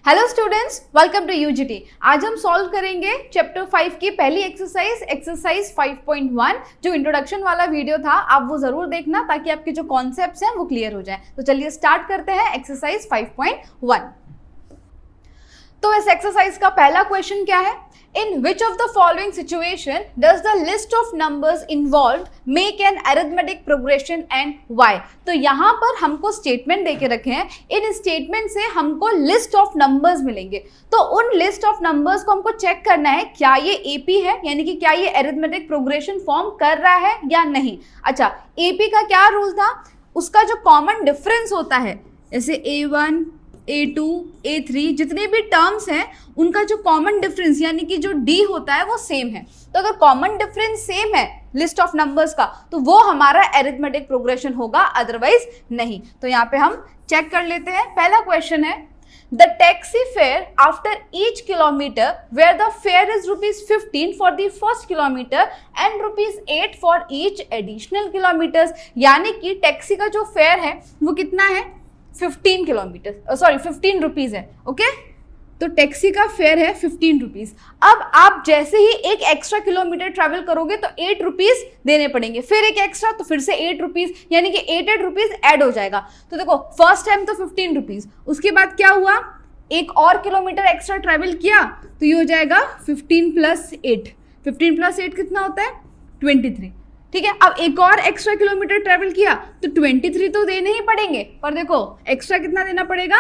Hello students, welcome to UGT. आज हम solve करेंगे चैप्टर 5 की पहली एक्सरसाइज 5.1। जो इंट्रोडक्शन वाला वीडियो था आप वो जरूर देखना ताकि आपके जो कॉन्सेप्ट्स हैं वो क्लियर हो जाए। तो चलिए स्टार्ट करते हैं एक्सरसाइज 5.1। तो इस एक्सरसाइज का पहला क्वेश्चन क्या है? In which of the following situation does the list of numbers involved make an arithmetic progression and why? तो यहाँ पर हमको स्टेटमेंट देके रखे हैं। इन स्टेटमेंट से हमको लिस्ट ऑफ नंबर्स मिलेंगे। तो उन लिस्ट ऑफ नंबर्स को हमको चेक करना है क्या ये एपी है, यानी कि क्या ये अरिथमेटिक प्रोग्रेशन फॉर्म कर रहा है या नहीं। अच्छा, एपी का क्या रूल था? उसका जो कॉमन डिफरेंस होता है, जैसे A1, A2, A3 जितने भी टर्म्स हैं उनका जो कॉमन डिफरेंस यानी कि जो D होता है वो सेम है। तो अगर कॉमन डिफरेंस सेम है लिस्ट ऑफ नंबर्स का तो वो हमारा अरिथमेटिक प्रोग्रेशन होगा, अदरवाइज नहीं। तो यहाँ पे हम चेक कर लेते हैं। पहला क्वेश्चन है, the taxi fare after each kilometre where the fare is ₹15 for the first kilometre and ₹8 for each additional kilometres. यानी कि टैक्सी का जो फेयर है वो कितना है? 15 रुपीज है। ओके, तो टैक्सी का फेयर है 15 रुपीज। अब आप जैसे ही एक एक्स्ट्रा किलोमीटर ट्रैवल करोगे तो 8 रुपीज देने पड़ेंगे, फिर एक एक्स्ट्रा तो फिर से 8 रुपीज, यानी कि 8 रुपीज ऐड हो जाएगा। तो देखो फर्स्ट टाइम तो 15 रुपीज, उसके बाद क्या हुआ, एक और किलोमीटर एक्स्ट्रा ट्रैवल किया तो ये हो जाएगा 15 + 8। 15 + 8 कितना होता है? 23। ठीक है, अब एक और एक्स्ट्रा किलोमीटर ट्रेवल किया तो 23 तो देने ही पड़ेंगे, पर देखो एक्स्ट्रा कितना देना पड़ेगा?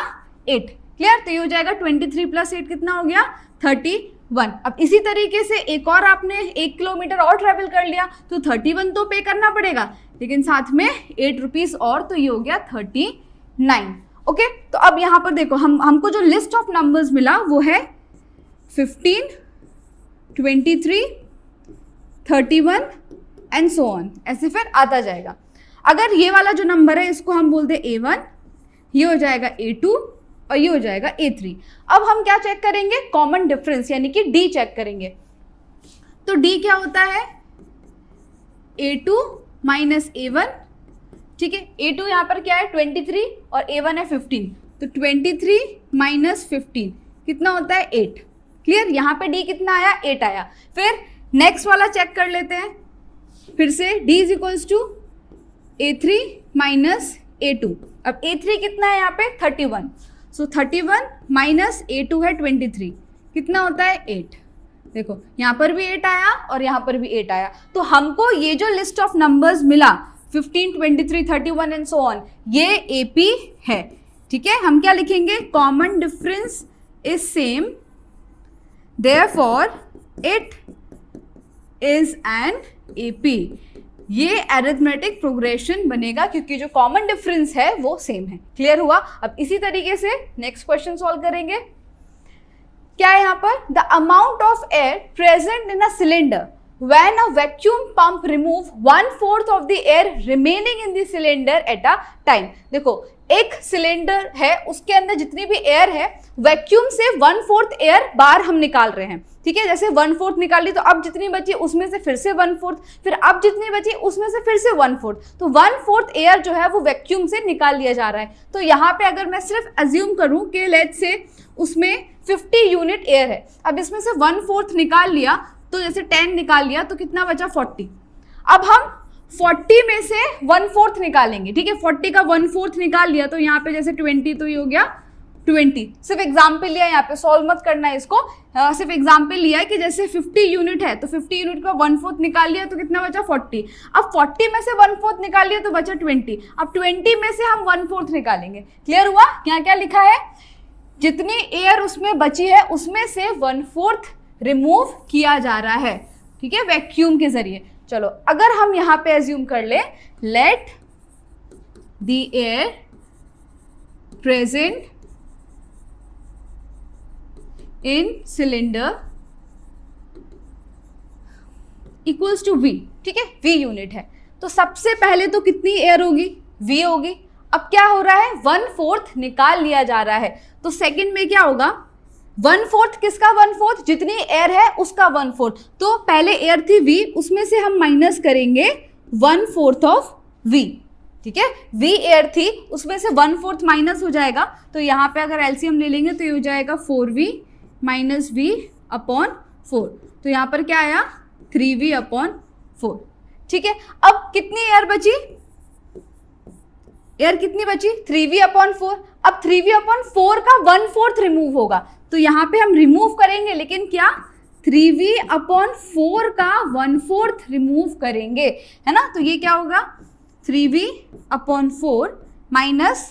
8। क्लियर? तो ये हो जाएगा 23 + 8 कितना हो गया? 31। अब इसी तरीके से एक और आपने 1 किलोमीटर और ट्रेवल कर लिया तो 31 तो पे करना पड़ेगा, लेकिन साथ में 8 रुपीज और, तो ये हो गया 39। ओके, तो अब यहाँ पर देखो हमको जो लिस्ट ऑफ नंबर्स मिला वो है 15, 23, 31 एंड सो ऑन, ऐसे फिर आता जाएगा। अगर ये वाला जो नंबर है इसको हम बोलते हैं A1, ये हो जाएगा A2 और ये हो जाएगा A3। अब हम क्या चेक करेंगे? कॉमन डिफरेंस यानी कि D चेक करेंगे। तो D क्या होता है? A2 - A1। ठीक है, A2 यहाँ पर क्या है? 23 और A1 है 15, तो 23 - 15 कितना होता है? 8। क्लियर? यहाँ पे D कितना आया? 8 आया। फिर नेक्स्ट वाला चेक कर लेते हैं। फिर से D = A3 - A2। अब A3 कितना है यहाँ पे? 31। सो 31 - A2 है 23, कितना होता है? 8। देखो यहाँ पर भी 8 आया और यहाँ पर भी 8 आया। तो हमको ये जो लिस्ट ऑफ नंबर्स मिला 15, 23, 31 एंड सो ऑन, ये AP है। ठीक है, हम क्या लिखेंगे? Common difference is same, therefore it is an AP। ये अरिथमेटिक प्रोग्रेशन बनेगा क्योंकि जो कॉमन डिफरेंस है वो सेम है। क्लियर हुआ? अब इसी तरीके से नेक्स्ट क्वेश्चन सॉल्व करेंगे। क्या है यहाँ पर? The amount of air present in a cylinder when a vacuum pump remove 1/4 of the air remaining in the cylinder at a time। देखो एक सिलेंडर है, उसके अंदर जितनी भी एयर है वैक्यूम से 1/4 एयर बाहर हम निकाल रहे हैं। ठीक है, जैसे 1/4 निकाली तो अब जितनी बची उसमें से फिर से 1/4, फिर अब जितनी बची उसमें से फिर से 1/4, तो 1/4 एयर जो है वो वैक्यूम से निकाल लिया जा रहा है। तो यहाँ पे अगर मैं सिर्फ अज्यूम करूँ कि लेट्स से उसमें 50 यूनिट एयर है, अब इसमें से 1/4 निकाल लिया तो जैसे 10 निकाल लिया तो कितना बचा? 40। अब हम 40 में से 1/4 निकालेंगे। ठीक है, 40 का 1/4 निकाल लिया तो यहाँ पे जैसे 20, तो ये हो गया 20। सिर्फ एग्जाम्पल लिया, यहाँ पे सॉल्व मत करना है इसको, सिर्फ एग्जाम्पल लिया है कि जैसे 50 यूनिट है तो 50 यूनिट का 1/4 निकाल लिया तो कितना बचा? 40। अब 40 में से 1/4 निकाल लिया तो बचा 20। अब 20 में से हम 1/4 निकालेंगे। क्लियर हुआ? यहाँ क्या लिखा है? जितनी एयर उसमें बची है उसमें से 1/4 रिमूव किया जा रहा है। ठीक है, वैक्यूम के जरिए। चलो अगर हम यहां पे एज्यूम कर ले, let the air present in cylinder equals to V। ठीक है, V यूनिट है तो सबसे पहले तो कितनी एयर होगी? V होगी। अब क्या हो रहा है? 1/4 निकाल लिया जा रहा है, तो सेकंड में क्या होगा? 1/4 किसका? 1/4 जितनी एयर है उसका 1/4। तो पहले एयर थी V, उसमें से हम माइनस करेंगे 1/4 ऑफ V। ठीक है, v एयर थी, उसमें से 1/4 माइनस हो जाएगा, तो यहाँ पे अगर एलसीएम ले लेंगे तो ये हो जाएगा 4v माइनस v अपॉन 4, तो यहाँ पर क्या आया 3v अपॉन 4। ठीक है, अब कितनी एयर बची, एयर कितनी बची 3v अपॉन 4। अब 3v अपॉन 4 का 1/4 रिमूव होगा, तो यहाँ पे हम रिमूव करेंगे, लेकिन क्या 3v अपॉन 4 का 1/4 रिमूव करेंगे, है ना, तो ये क्या होगा 3v upon 4 minus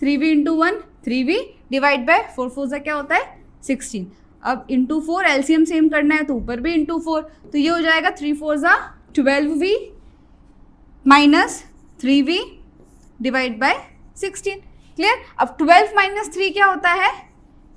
3v into 1 3v divide by 4 4 से क्या होता है 16। अब इंटू 4 एलसीएम सेम करना है तो ऊपर भी इंटू 4, तो ये हो जाएगा 3 4 जा 12v minus 3v divide by 16। Clear. अब 12 माइनस 3 क्या होता है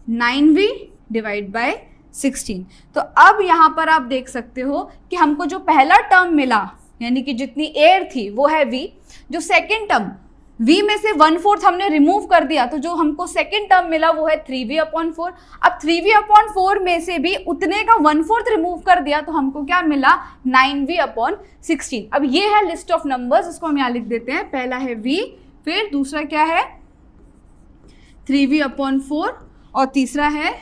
9v डिवाइड बाय 16। तो अब यहाँ पर आप देख सकते हो कि हमको जो पहला टर्म मिला यानी कि जितनी एयर थी वो है v, जो सेकेंड टर्म v में से 1/4 हमने रिमूव कर दिया, तो जो हमको सेकेंड टर्म मिला वो है 3v अपॉन 4। अब 3v अपॉन 4 में से भी उतने का 1/4 रिमूव कर दिया, तो हमको क्या मिला 9v अपॉन 16। अब ये है लिस्ट ऑफ नंबर्स, इसको हम यहाँ लिख देते हैं, पहला है v, फिर दूसरा क्या है 3v अपॉन 4 और तीसरा है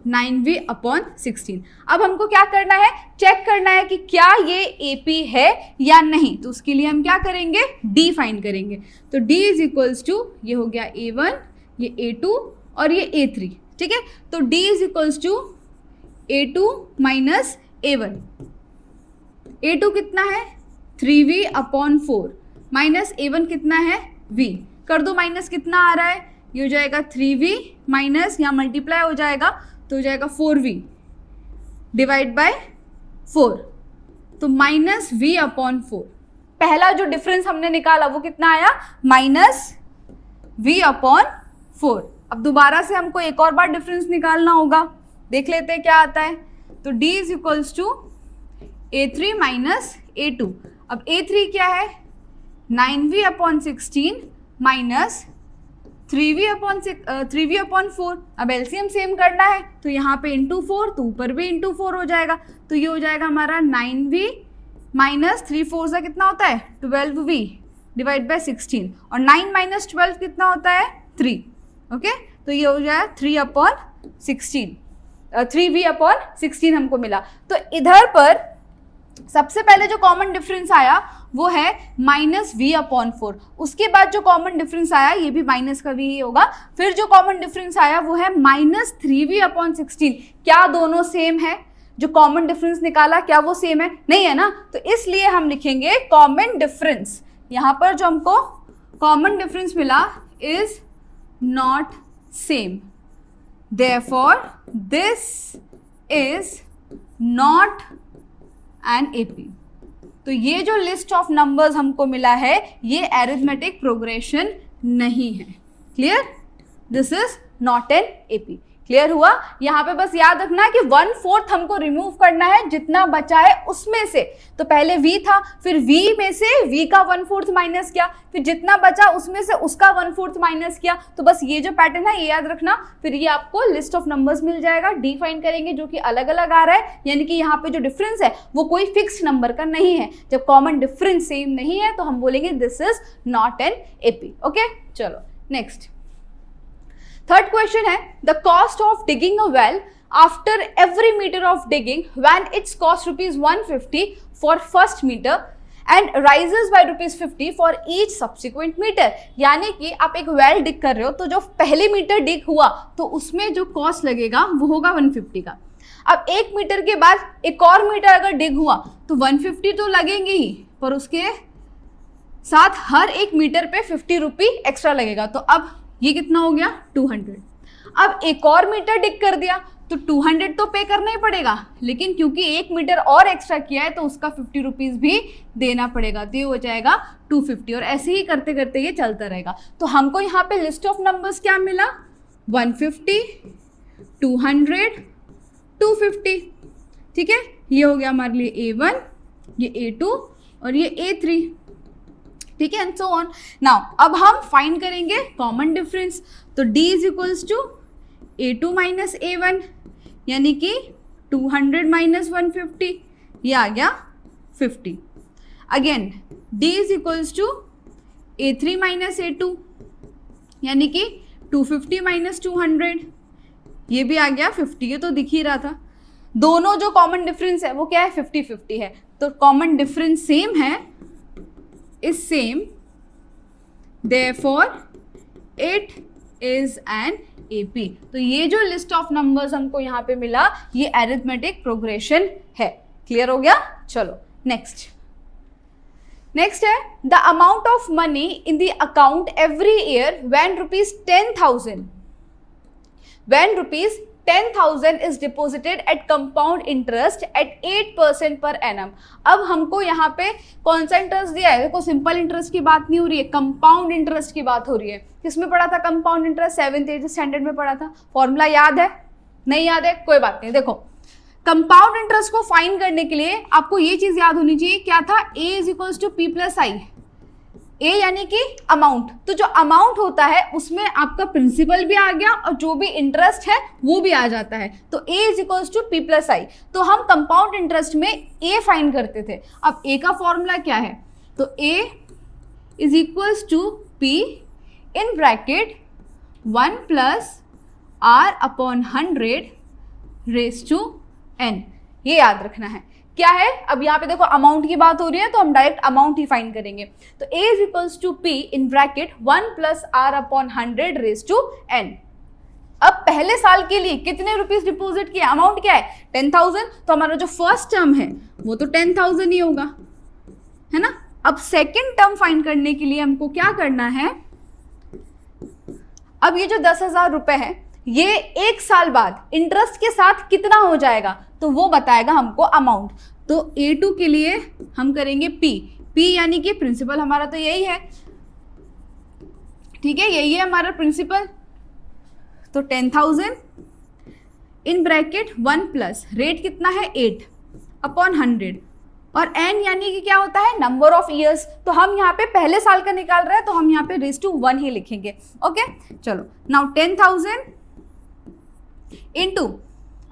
9v अपॉन 16। अब हमको क्या करना है, चेक करना है कि क्या ये AP है या नहीं, तो उसके लिए हम क्या करेंगे D फाइंड करेंगे। तो D इज इक्वल्स टू, ये हो गया A1, ये A2 और ये A3। ठीक है, तो D is equals to A2 minus A1। A2 कितना है 3v अपॉन 4 माइनस A1 कितना है v, कर दो माइनस, कितना आ रहा है, ये हो जाएगा 3v माइनस यहाँ मल्टीप्लाई हो जाएगा तो हो जाएगा 4v डिवाइड बाय 4, तो माइनस v अपॉन 4। पहला जो डिफरेंस हमने निकाला वो कितना आया माइनस v अपॉन 4। अब दोबारा से हमको एक और बार डिफरेंस निकालना होगा, देख लेते हैं क्या आता है। तो d is equals to A3 minus A2। अब A3 क्या है 9v upon 16 minus 3v upon 4। अब एलसीएम सेम करना है तो यहाँ पे इंटू 4, तो ऊपर भी इंटू 4 हो जाएगा, तो ये हो जाएगा हमारा 9v माइनस 3 4 से कितना होता है 12v डिवाइड बाय 16, और 9 माइनस 12 कितना होता है 3। ओके, तो ये हो जाएगा 3 अपॉन 16, 3v अपॉन 16 हमको मिला। तो इधर पर सबसे पहले जो कॉमन डिफरेंस आया वो है माइनस v अपॉन 4, उसके बाद जो कॉमन डिफरेंस आया ये भी माइनस का v ही होगा, फिर जो कॉमन डिफरेंस आया वो है माइनस 3v अपॉन 16। क्या दोनों सेम है, जो कॉमन डिफरेंस निकाला क्या वो सेम है, नहीं है ना, तो इसलिए हम लिखेंगे कॉमन डिफरेंस। यहाँ पर जो हमको कॉमन डिफरेंस मिला is not same, therefore this is not an AP। तो ये जो लिस्ट ऑफ नंबर्स हमको मिला है ये अरिथमेटिक प्रोग्रेशन नहीं है। Clear, this is not an AP। Clear हुआ। यहाँ पे बस याद रखना कि 1/4 हमको रिमूव करना है, जितना बचा है उसमें से। तो पहले v था, फिर v में से v का 1/4 माइनस किया, फिर जितना बचा उसमें से उसका 1/4 माइनस किया। तो बस ये जो पैटर्न है ये याद रखना, फिर ये आपको लिस्ट ऑफ नंबर्स मिल जाएगा। डी फाइन करेंगे जो कि अलग अलग आ रहा है, यानी कि यहाँ पे जो डिफरेंस है वो कोई फिक्स्ड नंबर का नहीं है। जब कॉमन डिफरेंस सेम नहीं है तो हम बोलेंगे this is not an AP। Okay, चलो नेक्स्ट। थर्ड क्वेश्चन है the cost of digging a well after every metre of digging when its cost ₹150 for first metre and rises by ₹50 for each subsequent metre. यानी कि आप एक well डिग कर रहे हो तो जो पहले मीटर डिग हुआ तो उसमें जो कॉस्ट लगेगा वो होगा 150 का। अब 1 मीटर के बाद एक और मीटर अगर डिग हुआ तो 150 तो लगेंगे ही, पर उसके साथ हर एक मीटर पे 50 रुपी एक्स्ट्रा लगेगा। तो अब ये कितना हो गया 200। अब एक और मीटर डिग कर दिया तो 200 तो पे करना ही पड़ेगा, लेकिन क्योंकि 1 मीटर और एक्स्ट्रा किया है तो उसका 50 रुपीज़ भी देना पड़ेगा, तो ये हो जाएगा 250। और ऐसे ही करते करते ये चलता रहेगा। तो हमको यहाँ पे लिस्ट ऑफ नंबर्स क्या मिला 150, 200, 250। ठीक है, ये हो गया हमारे लिए A1, ये A2 और ये A3। ठीक है, एंड सो ऑन। नाउ अब हम फाइंड करेंगे कॉमन डिफरेंस। तो D is equals to A2 minus A1, यानी कि 200 माइनस 150, ये आ गया 50। Again D is equals to A3 minus A2 यानी कि 250 माइनस 200, ये भी आ गया 50, ये तो दिख ही रहा था। दोनों जो कॉमन डिफरेंस है वो क्या है, 50-50 है, तो कॉमन डिफरेंस सेम है, is same, therefore it is an AP। तो ये जो लिस्ट ऑफ नंबर्स हमको यहाँ पे मिला, ये अरिथमेटिक प्रोग्रेशन है। क्लियर हो गया? चलो नेक्स्ट है the amount of money in the account every year when rupees 10,000 is deposited at compound interest at 8% per annum। अब हमको यहाँ पे कौन सा इंटरेस्ट दिया है? देखो सिंपल इंटरेस्ट की बात नहीं हो रही है, कंपाउंड इंटरेस्ट की बात हो रही है। किसमें पढ़ा था कंपाउंड इंटरेस्ट? 7th-8th स्टैंडर्ड में पढ़ा था। फॉर्मूला याद है? नहीं याद है? कोई बात नहीं। देखो कंपाउंड इंटरेस्ट को फाइंड करने के लिए आपको ये चीज याद होनी चाहिए, क्या था? A is equals to P plus I. A यानी कि अमाउंट, तो जो अमाउंट होता है उसमें आपका प्रिंसिपल भी आ गया और जो भी इंटरेस्ट है वो भी आ जाता है, तो A is equals to P plus I. तो हम कंपाउंड इंटरेस्ट में ए फाइंड करते थे। अब ए का फॉर्मूला क्या है? तो A is equals to P in bracket 1 plus R upon 100 raise to n, ये याद रखना है। क्या है? अब यहाँ पे देखो अमाउंट की बात हो रही है तो हम डायरेक्ट अमाउंट ही फाइंड करेंगे। तो a is equals to P in bracket 1 plus R upon 100 raise to n। अब पहले साल के लिए कितने रुपीस डिपॉजिट किया? अमाउंट क्या है? 10,000, तो हमारा जो फर्स्ट टर्म है वो तो 10,000 ही होगा, है ना। अब सेकेंड टर्म फाइंड करने के लिए हमको क्या करना है? अब ये जो 10,000 रुपए है ये एक साल बाद इंटरेस्ट के साथ कितना हो जाएगा, तो वो बताएगा हमको अमाउंट। तो A2 के लिए हम करेंगे P यानी कि प्रिंसिपल हमारा तो यही है, ठीक है, यही है हमारा प्रिंसिपल। तो 10,000 इन ब्रैकेट 1 प्लस रेट कितना है 8 अपॉन 100, और n यानी कि क्या होता है? Number of years. तो हम यहाँ पे पहले साल का निकाल रहे हैं तो हम यहाँ पे रेज टू 1 ही लिखेंगे। ओके चलो, नाउ 10,000 इनटू,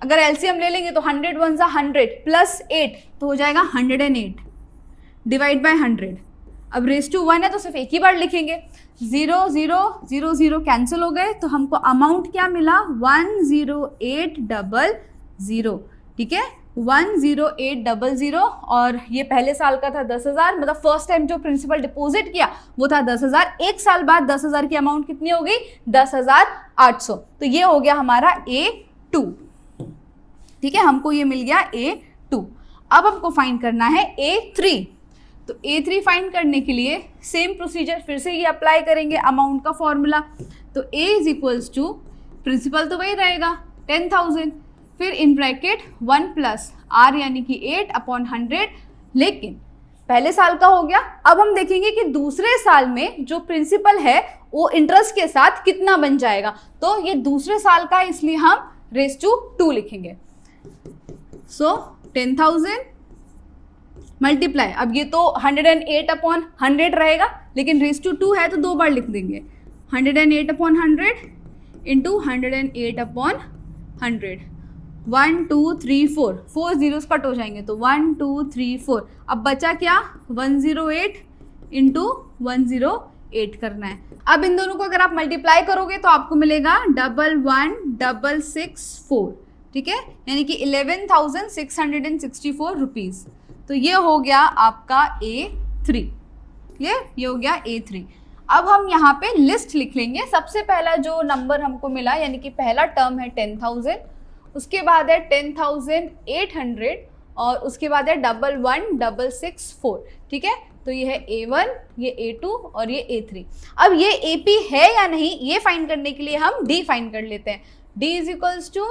अगर एलसीएम ले लेंगे तो 100 1 100 प्लस 8 तो हो जाएगा 108 डिवाइड बाय 100। अब रेज टू 1 है तो सिर्फ एक ही बार लिखेंगे। 0 0 0 0 कैंसिल हो गए, तो हमको अमाउंट क्या मिला? 10800, ठीक है, 10800। और ये पहले साल का था 10,000, मतलब फर्स्ट टाइम जो प्रिंसिपल डिपॉजिट किया वो था 10,000। एक साल बाद 10,000 की अमाउंट कितनी हो गई? 10,800। तो ये हो गया हमारा A2, ठीक है, हमको ये मिल गया A2। अब हमको फाइंड करना है A3। तो A3 फाइंड करने के लिए सेम प्रोसीजर फिर से ये अप्लाई करेंगे, अमाउंट का फॉर्मूला। तो A is equals to, principal तो वही रहेगा 10,000, फिर इन ब्रैकेट 1 प्लस R यानी कि 8 अपॉन 100, लेकिन पहले साल का हो गया। अब हम देखेंगे कि दूसरे साल में जो प्रिंसिपल है वो इंटरेस्ट के साथ कितना बन जाएगा। तो ये दूसरे साल का, इसलिए हम रेज टू 2 लिखेंगे। सो 10,000 मल्टीप्लाई, अब ये तो 108 अपॉन 100 रहेगा, लेकिन रेज टू 2 है तो 2 बार लिख देंगे। 108 upon 100 into 108 upon 100, 1 2 3 4, 4 zeros cut हो जाएंगे तो 1 2 3 4। अब बचा क्या? 108 इंटू 108 करना है। अब इन दोनों को अगर आप मल्टीप्लाई करोगे तो आपको मिलेगा 11,664, ठीक है, यानी कि 11,664 रुपीज। तो ये हो गया आपका A3, ये हो गया A3। अब हम यहाँ पे लिस्ट लिख लेंगे। सबसे पहला जो नंबर हमको मिला, यानी कि पहला टर्म है 10,000, उसके बाद है 10,800 और उसके बाद है 11,664, ठीक है। तो ये है A1, ये A2 और ये A3। अब ये AP है या नहीं ये फाइंड करने के लिए हम D फाइंड कर लेते हैं। D is equals to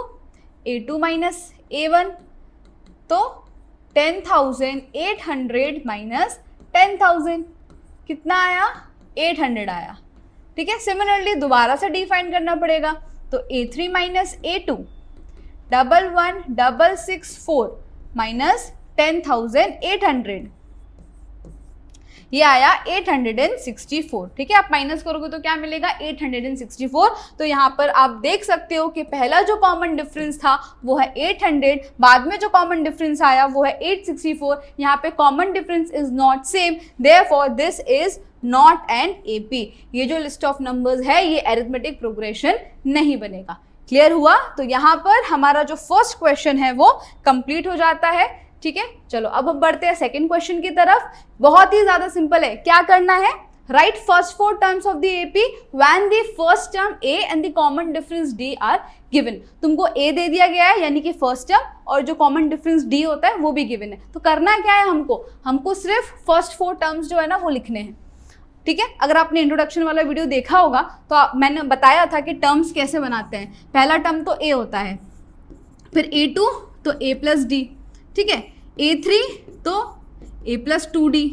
A2 minus A1, तो 10,800 माइनस 10,000 कितना आया? 800 आया, ठीक है। सिमिलरली दोबारा से D फाइंड करना पड़ेगा, तो A3 माइनस A2, 11,664 माइनस 10,800, ये आया 864, ठीक है। आप माइनस करोगे तो क्या मिलेगा? 864। तो यहाँ पर आप देख सकते हो कि पहला जो कॉमन डिफरेंस था वो है 800, बाद में जो कॉमन डिफरेंस आया वो है 864। यहाँ पे common difference is not same, therefore this is not an AP. ये जो लिस्ट ऑफ नंबर्स है ये अरिथमेटिक प्रोग्रेशन नहीं बनेगा। क्लियर हुआ? तो यहाँ पर हमारा जो फर्स्ट क्वेश्चन है वो कंप्लीट हो जाता है। ठीक है, चलो अब हम बढ़ते हैं सेकंड क्वेश्चन की तरफ। बहुत ही ज्यादा सिंपल है। क्या करना है? Right first 4 terms of the AP when the first term A and the common difference D R given. तुमको ए दे दिया गया है यानी कि फर्स्ट टर्म, और जो कॉमन डिफरेंस डी होता है वो भी गिवन है। तो करना क्या है हमको सिर्फ फर्स्ट 4 टर्म्स जो है ना वो लिखने हैं। ठीक है, अगर आपने इंट्रोडक्शन वाला वीडियो देखा होगा तो मैंने बताया था कि टर्म्स कैसे बनाते हैं। पहला टर्म तो ए होता है, फिर A2 तो A प्लस डी, ठीक है, A3 तो A प्लस 2D,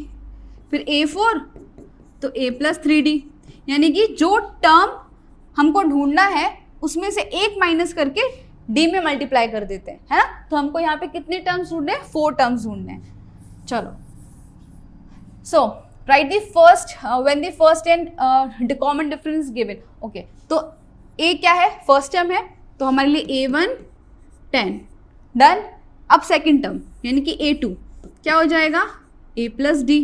फिर A4 तो A प्लस 3D। यानी कि जो टर्म हमको ढूंढना है उसमें से एक माइनस करके D में मल्टीप्लाई कर देते हैं, है ना। तो हमको यहाँ पे कितने टर्म्स ढूंढने हैं? 4 टर्म्स ढूंढने हैं। चलो, so write the first when the first and the common difference given. Okay, तो A क्या है? फर्स्ट टर्म है, तो हमारे लिए A1 10 डन। अब सेकंड टर्म यानी कि A2 क्या हो जाएगा? A plus D.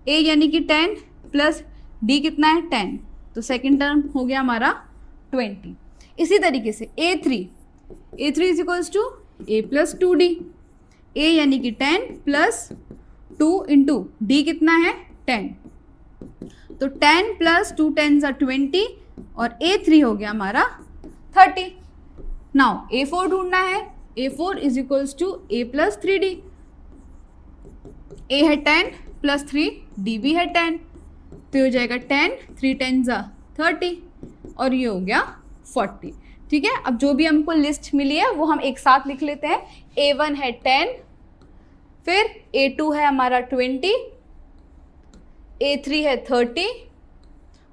A यानी कि 10 प्लस D कितना है? 10, तो सेकंड टर्म हो गया हमारा 20। इसी तरीके से A3 is equals to A plus 2D। A यानी कि 10 प्लस 2 इंटू D कितना है? 10, तो 10 प्लस 2 10 20 और A3 हो गया हमारा 30। नाउ A4 ढूंढना है। A4 is equals to A plus 3D। A है 10 प्लस 3, D भी है 10, तो हो जाएगा 10 3 10 30 और ये हो गया 40। ठीक है, अब जो भी हमको लिस्ट मिली है वो हम एक साथ लिख लेते हैं। A1 है 10, फिर A2 है हमारा 20, A3 है 30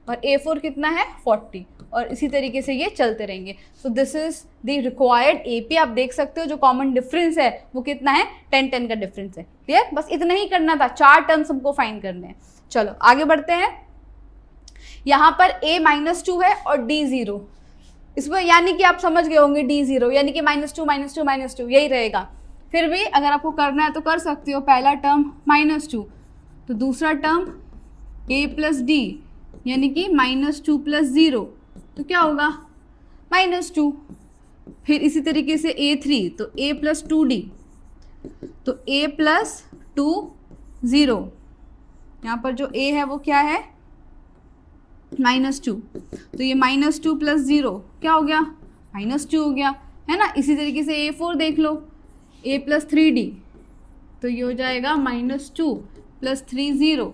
और A4 कितना है? 40, और इसी तरीके से ये चलते रहेंगे। So this is the required AP. आप देख सकते हो जो कॉमन डिफरेंस है वो कितना है? 10 10 का डिफरेंस है। क्लियर? बस इतना ही करना था, 4 टर्म्स हमको फाइंड करने हैं। चलो आगे बढ़ते हैं। यहाँ पर A -2 है और D 0। इसमें यानी कि आप समझ गए होंगे D 0 यानी कि -2 -2 -2 यही रहेगा। फिर भी अगर आपको करना है तो कर सकते हो। पहला टर्म -2, तो दूसरा टर्म A प्लस D यानी कि -2 प्लस 0, तो क्या होगा? -2। फिर इसी तरीके से A3 तो A प्लस 2D, तो A प्लस 2 0। यहाँ पर जो A है वो क्या है? -2, तो ये -2 प्लस 0 क्या हो गया? -2 हो गया, है ना। इसी तरीके से A4 देख लो, A प्लस 3D, तो ये हो जाएगा -2 प्लस 3 0,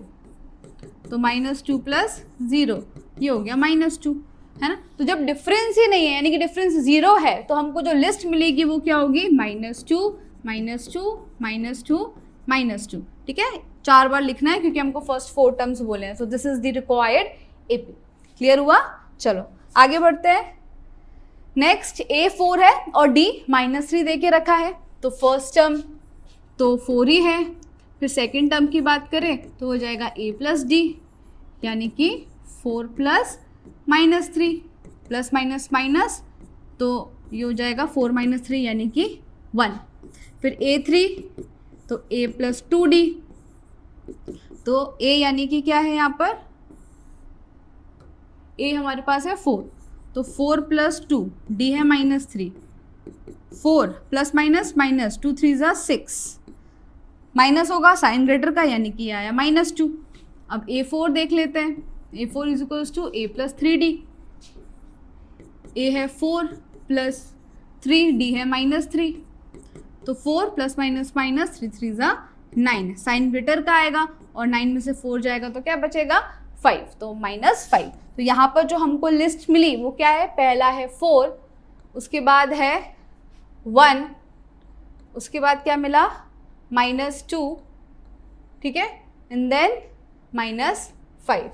तो -2 प्लस 0 ये हो गया -2, है ना। तो जब डिफरेंस ही नहीं है यानी कि डिफरेंस 0 है तो हमको जो लिस्ट मिलेगी वो क्या होगी? -2 -2 -2 -2। ठीक है, 4 बार लिखना है क्योंकि हमको फर्स्ट 4 टर्म्स बोले हैं। So this is the required AP. Clear हुआ? चलो आगे बढ़ते हैं। नेक्स्ट A4 है और D -3 दे के रखा है, तो फर्स्ट टर्म तो 4 ही है। फिर सेकेंड टर्म की बात करें तो हो जाएगा A प्लस D यानी कि 4 प्लस -3 प्लस माइनस माइनस, तो ये हो जाएगा 4 - 3 यानी कि 1। फिर A3 तो A प्लस 2D, तो A यानी कि क्या है यहाँ पर? A हमारे पास है 4, तो 4 प्लस 2, D है -3, 4 प्लस माइनस माइनस 2 3 6, माइनस होगा साइन ग्रेटर का यानी कि आया -2। अब A4 देख लेते हैं। A4 is equals to A plus 3D। A है 4 प्लस 3, D है -3, तो 4 plus minus minus 3 3 9, sign greater का आएगा और 9 में से 4 जाएगा तो क्या बचेगा? 5, तो -5। तो यहाँ पर जो हमको लिस्ट मिली वो क्या है? पहला है 4, उसके बाद है 1, उसके बाद क्या मिला? -2, ठीक है, एंड देन -5।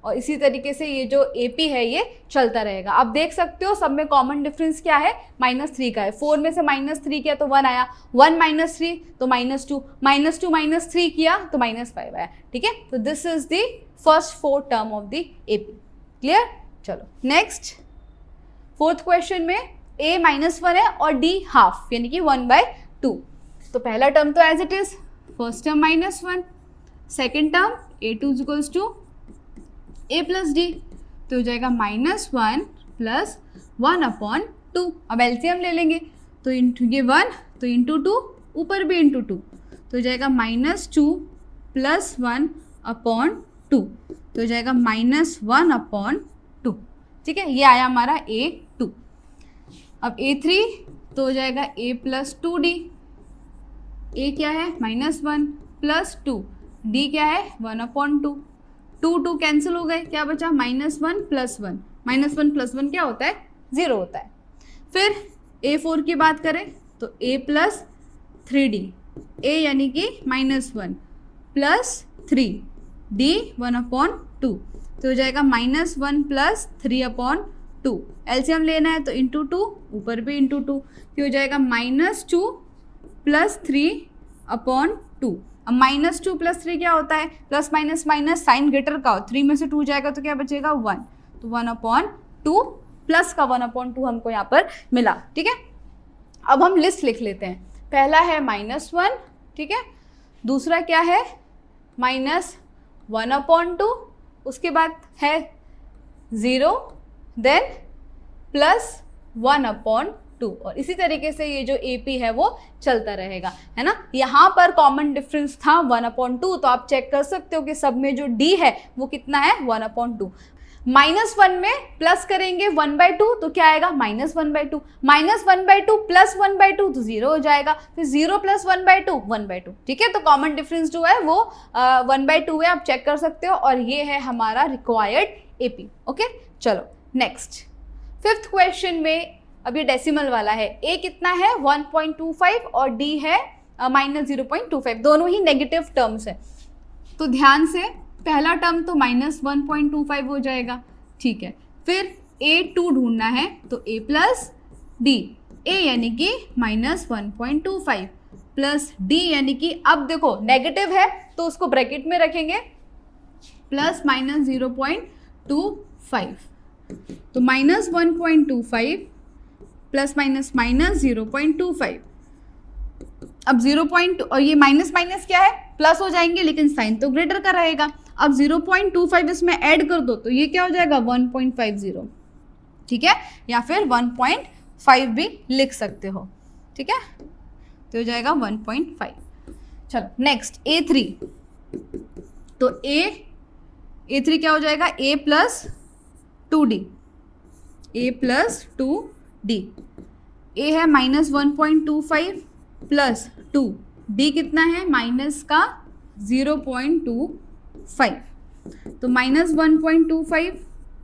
और इसी तरीके से ये जो AP है ये चलता रहेगा। आप देख सकते हो सब में कॉमन डिफरेंस क्या है? -3 का है। 4 में से -3 किया तो 1 आया, 1 - 3 तो -2, -2 - 3 किया तो -5 आया। ठीक है, तो this is the first 4 term of the AP। Clear? चलो नेक्स्ट, फोर्थ क्वेश्चन में A -1 है और D ½ यानी कि 1/2। तो पहला टर्म तो as it is first term -1, second term a2 equals to a plus d, तो हो जाएगा -1 प्लस 1/2। अब एलसीएम ले लेंगे, तो इंटू ये 1 तो इंटू 2, ऊपर भी इंटू 2, तो हो जाएगा -2 प्लस 1/2, तो हो जाएगा -1/2। ठीक है, ये आया हमारा a2। अब a3 तो हो जाएगा a प्लस 2d, a क्या है -1 प्लस 2, d क्या है 1/2, 2 कैंसिल हो गए, क्या बचा -1 प्लस 1, -1 प्लस 1 क्या होता है 0 होता है। फिर a4 की बात करें तो a प्लस 3d, a यानी कि -1 प्लस 3, d 1/2, तो हो जाएगा -1 प्लस 3/2। एलसीएम लेना है तो इंटू 2, ऊपर भी इंटू 2, तो हो जाएगा -2 प्लस 3/2। अब -2 प्लस 3 क्या होता है, plus minus minus sign greater का हो, 3 में से 2 जाएगा तो क्या बचेगा 1, तो 1/2 प्लस का 1/2 हमको यहाँ पर मिला। ठीक है, अब हम लिस्ट लिख लेते हैं। पहला है -1, ठीक है, दूसरा क्या है -1/2, उसके बाद है 0, देन प्लस 1/2, और इसी तरीके से ये जो AP है वो चलता रहेगा, है ना। यहाँ पर कॉमन डिफरेंस था 1/2, तो आप चेक कर सकते हो कि सब में जो D है वो कितना है 1/2। -1 में प्लस करेंगे 1/2 तो क्या आएगा -1/2, -1/2 प्लस 1/2 तो 0 हो जाएगा, फिर 0 प्लस 1/2 1/2। ठीक है, तो कॉमन डिफरेंस जो है वो 1/2 है, आप चेक कर सकते हो, और ये है हमारा रिक्वायर्ड AP। ओके, चलो नेक्स्ट 5th क्वेश्चन में अब ये डेसिमल वाला है। A कितना है 1.25 और D है -0.25, दोनों ही नेगेटिव टर्म्स है। तो ध्यान से, पहला टर्म तो -1.25 हो जाएगा, ठीक है। फिर A2 ढूंढना है तो A प्लस D, A यानी कि -1.25 प्लस D यानी कि, अब देखो नेगेटिव है तो उसको ब्रैकेट में रखेंगे, प्लस -0.25, तो -1.25 प्लस माइनस -0.25। अब 0. और ये माइनस माइनस क्या है प्लस हो जाएंगे, लेकिन साइन तो ग्रेटर का रहेगा। अब 0.25 इसमें ऐड कर दो तो ये क्या हो जाएगा 1.50, ठीक है, या फिर 1.5 भी लिख सकते हो। ठीक है, तो हो जाएगा 1.5। चलो नेक्स्ट A3, तो A3 क्या हो जाएगा A plus 2D, A plus 2D। A है -1.25 प्लस 2, D कितना है माइनस का 0.25, तो -1.25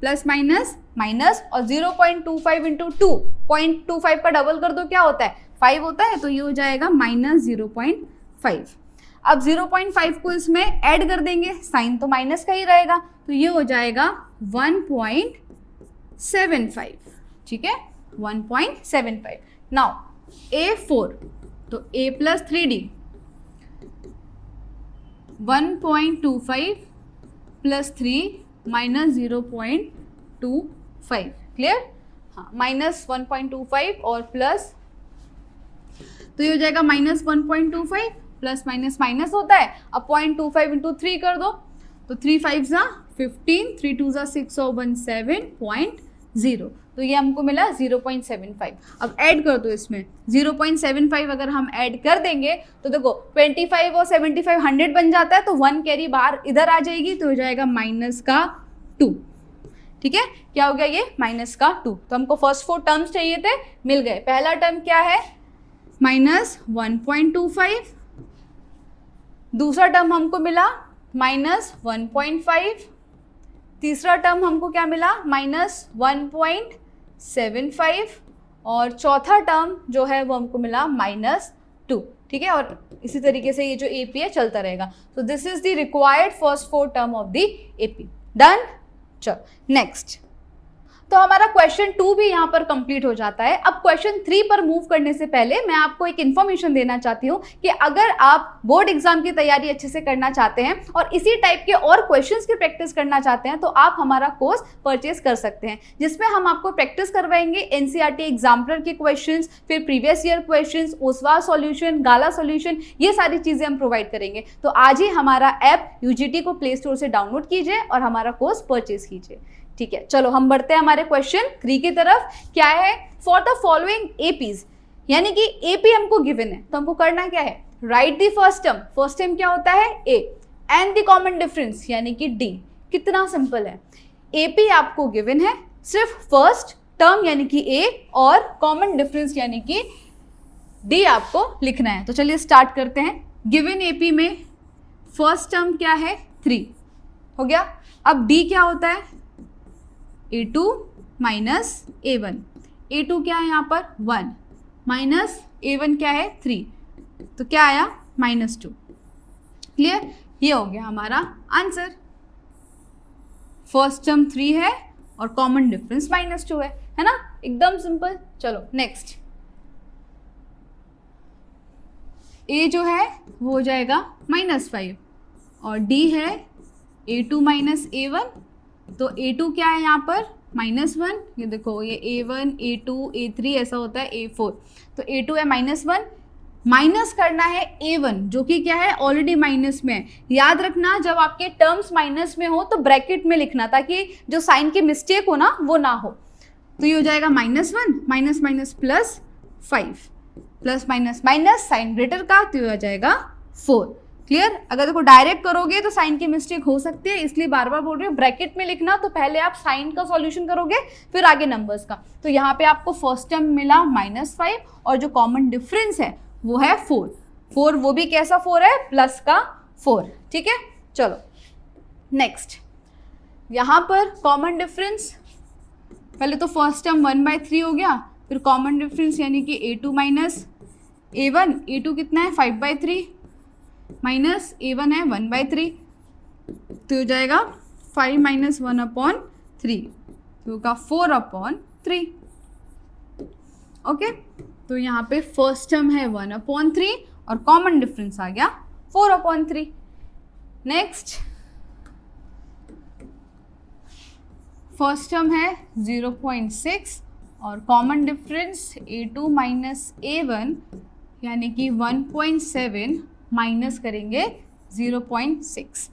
प्लस माइनस माइनस, और 0.25 इंटू 2.25 का डबल कर दो क्या होता है 5 होता है, तो ये हो जाएगा -0.5। अब 0.5 को इसमें ऐड कर देंगे, साइन तो माइनस का ही रहेगा, तो ये हो जाएगा 1.75। ठीक है, 1.75। नाउ A4, तो A plus 3D 1.25 plus 3 minus 0.25, clear. हाँ, -1.25 और प्लस, तो ये हो जाएगा -1.25 प्लस माइनस माइनस होता है, अब 0.25 इंटू 3 कर दो, तो 3 5 ज़ा 15, 3 2 ज़ा 6 और 1 7.0, तो ये हमको मिला 0.75। अब ऐड कर दो इसमें 0.75, अगर हम ऐड कर देंगे तो देखो 25 और 75 100 बन जाता है, तो 1 कैरी बाहर इधर आ जाएगी, तो हो जाएगा -2। ठीक है, क्या हो गया ये -2। तो हमको फर्स्ट 4 टर्म्स चाहिए थे, मिल गए। पहला टर्म क्या है -1.25, दूसरा टर्म हमको मिला -1.5, तीसरा टर्म हमको क्या मिला -1.75, और चौथा टर्म जो है वो हमको मिला -2। ठीक है, और इसी तरीके से ये जो AP है चलता रहेगा। तो this is the required first 4 term of the AP। Done. चलो नेक्स्ट, तो हमारा क्वेश्चन 2 भी यहाँ पर कंप्लीट हो जाता है। अब क्वेश्चन 3 पर मूव करने से पहले मैं आपको एक इन्फॉर्मेशन देना चाहती हूँ कि अगर आप बोर्ड एग्जाम की तैयारी अच्छे से करना चाहते हैं और इसी टाइप के और क्वेश्चंस की प्रैक्टिस करना चाहते हैं तो आप हमारा कोर्स परचेज कर सकते हैं, जिसमें हम आपको प्रैक्टिस करवाएंगे एनसीईआरटी एग्जाम्पलर के क्वेश्चंस, फिर previous year questions, Oswaal solution, Gala solution, ये सारी चीजें हम प्रोवाइड करेंगे। तो आज ही हमारा ऐप यूजीटी को प्ले स्टोर से डाउनलोड कीजिए और हमारा कोर्स परचेज कीजिए। ठीक है, चलो हम बढ़ते हैं हमारे क्वेश्चन 3 की तरफ। क्या है? फॉर द फॉलोइंग एपीज, यानी कि एपी हमको गिवन है तो हमको करना क्या है? Right the first term. First term क्या होता है? ए, एंड द कॉमन डिफरेंस यानी कि डी। कितना सिंपल है। एपी आपको गिवन है, सिर्फ फर्स्ट टर्म यानी कि ए और कॉमन डिफरेंस यानी कि डी आपको लिखना है। तो चलिए स्टार्ट करते हैं। गिवन एपी में फर्स्ट टर्म क्या है? 3 हो गया। अब डी क्या होता है? A2 minus A1। A2 क्या है यहाँ पर? 1 माइनस A1 क्या है? 3, तो क्या आया? -2। क्लियर? ये हो गया हमारा आंसर। फर्स्ट टर्म 3 है और कॉमन डिफरेंस -2 है ना? एकदम सिंपल। चलो नेक्स्ट। A जो है वो हो जाएगा -5 और D है A2 माइनस A1, तो A2 क्या है यहाँ पर? -1। ये देखो, ये A1, A2, A3 ऐसा होता है A4, तो A2 है -1। माइनस करना है A1 जो कि क्या है? ऑलरेडी माइनस में है। याद रखना जब आपके टर्म्स माइनस में हो तो ब्रैकेट में लिखना ताकि जो साइन की मिस्टेक हो ना वो ना हो। तो ये हो जाएगा -1 minus minus +5 plus minus minus sign greater का, तो ये हो जाएगा 4। क्लियर? अगर देखो डायरेक्ट करोगे तो साइन की मिस्टेक हो सकती है, इसलिए बार बार बोल रही हूँ ब्रैकेट में लिखना। तो पहले आप साइन का सॉल्यूशन करोगे फिर आगे नंबर्स का। तो यहाँ पे आपको फर्स्ट टर्म मिला -5 और जो कॉमन डिफरेंस है वो है 4। वो भी कैसा 4 है? प्लस का 4। ठीक है, चलो नेक्स्ट। यहाँ पर कॉमन डिफरेंस, पहले तो फर्स्ट टर्म 1/3 हो गया, फिर कॉमन डिफरेंस यानी कि A2 माइनस A1। A2 कितना है? 5/3 माइनस A1 है 1/3, तो हो जाएगा 5 - 1/3, तो होगा 4/3। ओके, तो यहाँ पे फर्स्ट टर्म है 1/3 और कॉमन डिफरेंस आ गया 4/3। नेक्स्ट, फर्स्ट टर्म है 0.6 और common difference A2 minus A1 यानी कि 1.7 माइनस करेंगे 0.6।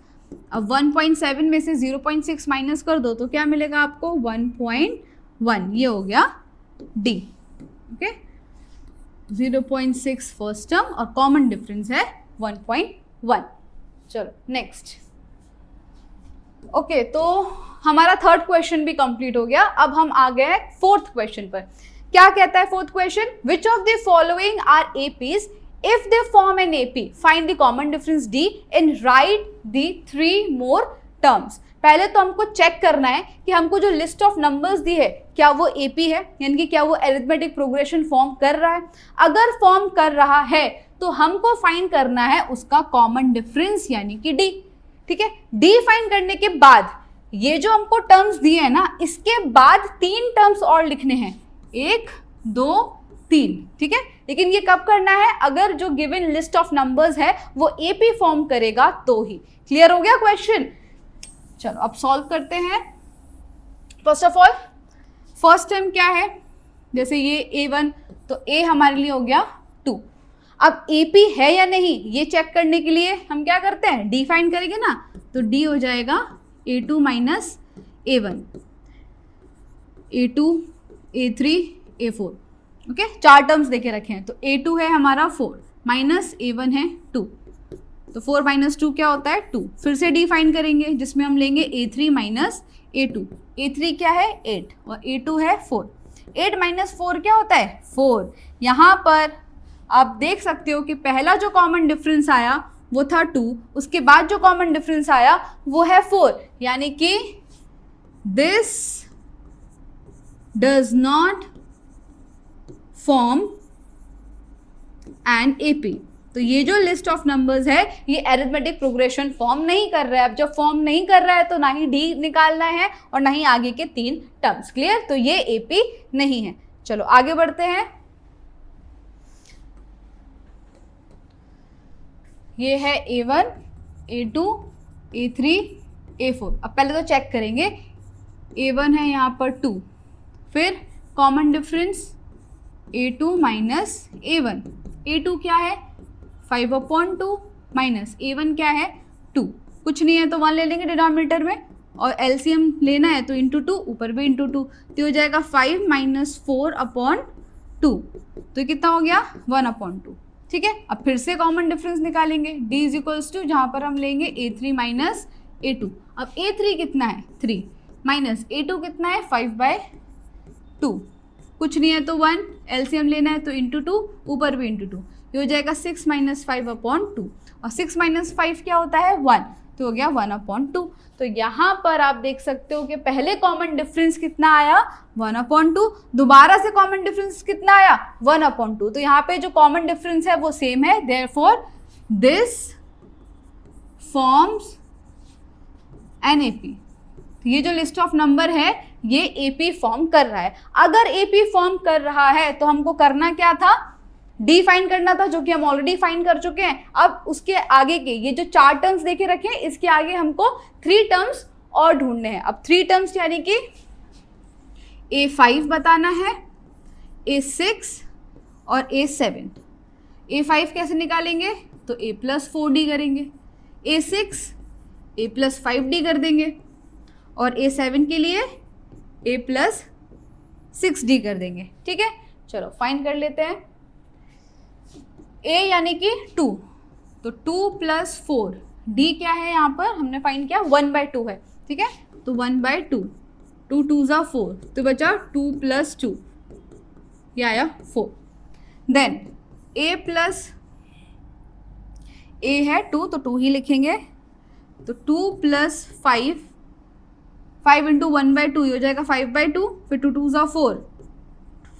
अब 1.7 में से 0.6 माइनस कर दो तो क्या मिलेगा आपको? 1.1। ये हो गया D। ओके, 0.6 फर्स्ट टर्म और कॉमन डिफरेंस है 1.1। चलो नेक्स्ट। ओके, तो हमारा थर्ड क्वेश्चन भी कंप्लीट हो गया। अब हम आ गए फोर्थ क्वेश्चन पर। क्या कहता है fourth question? Which of the following are APs if they form an AP, find the common difference D and write the 3 more terms। पहले तो हमको चेक करना है कि हमको जो लिस्ट ऑफ नंबर्स दी है क्या वो AP है, यानी कि क्या वो अरिथमेटिक प्रोग्रेशन फॉर्म कर रहा है। अगर फॉर्म कर रहा है तो हमको फाइंड करना है उसका कॉमन डिफरेंस यानी कि D। ठीक है, D फाइंड करने के बाद ये जो हमको टर्म्स दिए हैं ना, इसके बाद 3 टर्म्स और लिखने हैं, 1 2 3। ठीक है, लेकिन ये कब करना है? अगर जो गिवन लिस्ट ऑफ नंबर्स है वो एपी फॉर्म करेगा तो ही। क्लियर हो गया क्वेश्चन? चलो अब सॉल्व करते हैं। First of all first term क्या है? जैसे ये A1, तो A हमारे लिए हो गया 2। अब AP है या नहीं ये चेक करने के लिए हम क्या करते हैं? D फाइंड करेंगे ना, तो D हो जाएगा A2 minus A1, A2 A3 A4। Okay, 4 terms देके रखे हैं। तो A2 है हमारा 4 माइनस A1 है 2, तो 4 - 2 क्या होता है? 2। फिर से D फाइंड करेंगे जिसमें हम लेंगे A3 माइनस A2। A3 क्या है? 8 और A2 है 4। 8 - 4 क्या होता है? 4। यहाँ पर आप देख सकते हो कि पहला जो कॉमन डिफरेंस आया वो था 2, उसके बाद जो कॉमन डिफरेंस आया वो है 4, यानी कि this does not form an AP। तो ये जो लिस्ट ऑफ नंबर्स है ये अरिथमेटिक प्रोग्रेशन फॉर्म नहीं कर रहा है। अब जब फॉर्म नहीं कर रहा है तो ना ही डी निकालना है और ना ही आगे के 3 टर्म्स। क्लियर? तो ये एपी नहीं है। चलो आगे बढ़ते हैं। ये है A1, A2, A3, A4। अब पहले तो चेक करेंगे। A1 है यहाँ पर 2, फिर common difference A2 minus A1। A2 क्या है 5/2 माइनस A1 क्या है 2। कुछ नहीं है तो 1 ले लेंगे डिनोमिनेटर में, और एलसीएम लेना है तो इंटू 2, ऊपर भी इंटू 2, तो हो जाएगा 5 माइनस 4/2। तो कितना हो गया 1/2। ठीक है, अब फिर से कॉमन डिफरेंस निकालेंगे। D इज इक्वल्स टू जहाँ पर हम लेंगे A3 माइनस A2। अब A3 कितना है 3 माइनस A2 कितना है 5/2। कुछ नहीं है तो 1, एलसीएम लेना है तो इंटू 2, ऊपर भी इंटू 2, ये हो जाएगा 6 माइनस 5/2। और 6 माइनस 5 क्या होता है 1, तो हो गया 1/2। तो यहाँ पर आप देख सकते हो कि पहले कॉमन डिफरेंस कितना आया 1/2, दोबारा से कॉमन डिफरेंस कितना आया 1/2। तो यहाँ पे जो कॉमन डिफरेंस है वो सेम है, therefore this forms an AP. ये जो लिस्ट ऑफ नंबर है ये एपी फॉर्म कर रहा है। अगर एपी फॉर्म कर रहा है तो हमको करना क्या था, डी फाइन करना था, जो कि हम ऑलरेडी फाइन कर चुके हैं। अब उसके आगे के ये जो 4 टर्म्स देखे रखे हैं इसके आगे हमको 3 टर्म्स और ढूंढने हैं। अब 3 टर्म्स यानी कि A5 बताना है, A6 और A7। A5 कैसे निकालेंगे, तो A+4D करेंगे, A6 A+5D कर देंगे, और A7 के लिए A+6D कर देंगे। ठीक है, चलो फाइन कर लेते हैं। A यानी कि 2, तो 2 + 4, D क्या है यहाँ पर हमने फाइंड किया 1/2 है। ठीक है, तो 1/2, 2 2 ज़ा 4, तो बचा 2 + 2, ये आया 4। देन A है 2, तो 2 ही लिखेंगे, तो 2 + 5, 5 × 1/2 ये हो जाएगा 5/2, फिर 2 2 ज़ा 4,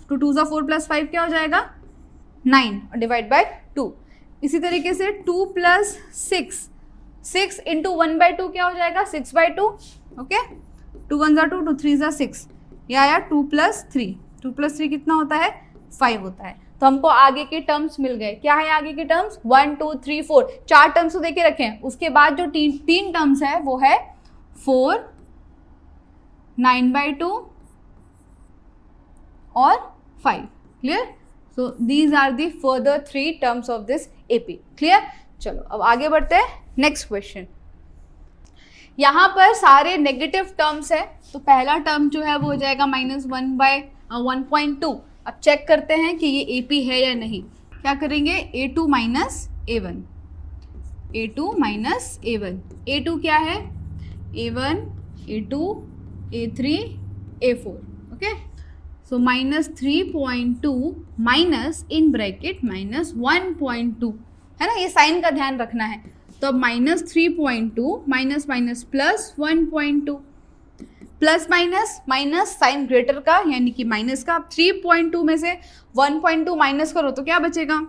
2 2 ज़ा 4 + 5 क्या हो जाएगा 9, और डिवाइड बाय 2। इसी तरीके से 2 + 6, 6 × 1/2 क्या हो जाएगा 6/2। ओके, 2 1 ज़ा 2, 2 3 ज़ा 6, ये आया 2 + 3, 2 + 3 कितना होता है 5 होता है। तो हमको आगे के टर्म्स मिल गए। क्या है आगे के टर्म्स 1 2 3 4, 4 टर्म्स तो देखे रखे हैं। उसके बाद जो तीन टर्म्स है वो है 4, 9/2 और 5। Clear? So these are the further 3 terms of this AP. Clear? चलो अब आगे बढ़ते हैं नेक्स्ट क्वेश्चन। यहाँ पर सारे नेगेटिव टर्म्स है, तो पहला टर्म जो है वो हो जाएगा -1/1.2। अब चेक करते हैं कि ये AP है या नहीं। क्या करेंगे A2 minus A1, A2 minus A1। A2 क्या है A1, A2, A3, A4। Okay, so -3.2 minus in bracket -1.2 है ना, ये साइन का ध्यान रखना है। तो अब -3.2 minus minus +1.2, plus minus minus sign greater का यानी कि माइनस का। अब 3.2 में से 1.2 माइनस करो तो क्या बचेगा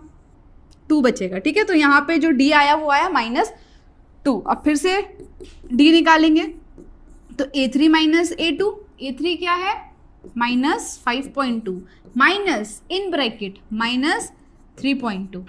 2 बचेगा। ठीक है, तो यहाँ पे जो D आया वो आया -2। अब फिर से D निकालेंगे, तो A3 माइनस A2, A3 क्या है -5.2 minus in bracket -3.2,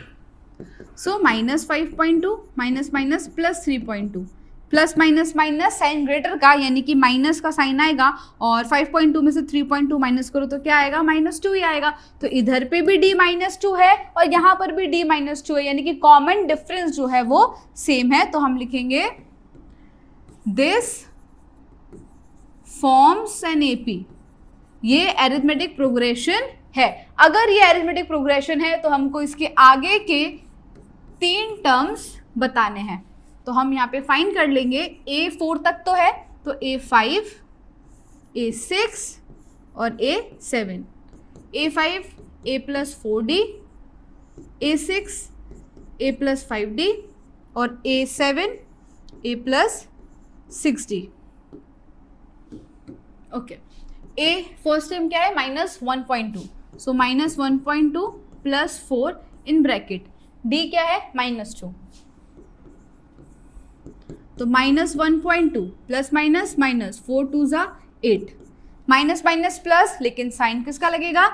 so -5.2 minus minus +3.2, plus minus minus sign greater का यानी कि माइनस का साइन आएगा, और 5.2 में से 3.2 माइनस करो तो क्या आएगा -2 ही आएगा। तो इधर पे भी D -2 है और यहाँ पर भी D -2 है, यानी कि कॉमन डिफरेंस जो है वो सेम है। तो हम लिखेंगे दिस फॉर्म्स एन AP। ये अरिथमेटिक प्रोग्रेशन है। अगर ये अरिथमेटिक प्रोग्रेशन है तो हमको इसके आगे के 3 टर्म्स बताने हैं। तो हम यहाँ पे फाइंड कर लेंगे। A4 तक तो है, तो A5, A6 और A7। A5 A+4D, A6 A+5D और A7 A+6D। Okay, A first term क्या है -1.2, सो -1.2 + 4 इन ब्रैकेट डी क्या है -2, तो -1.2 प्लस माइनस माइनस 4 2 ज़ा 8, माइनस माइनस प्लस, लेकिन साइन किसका लगेगा,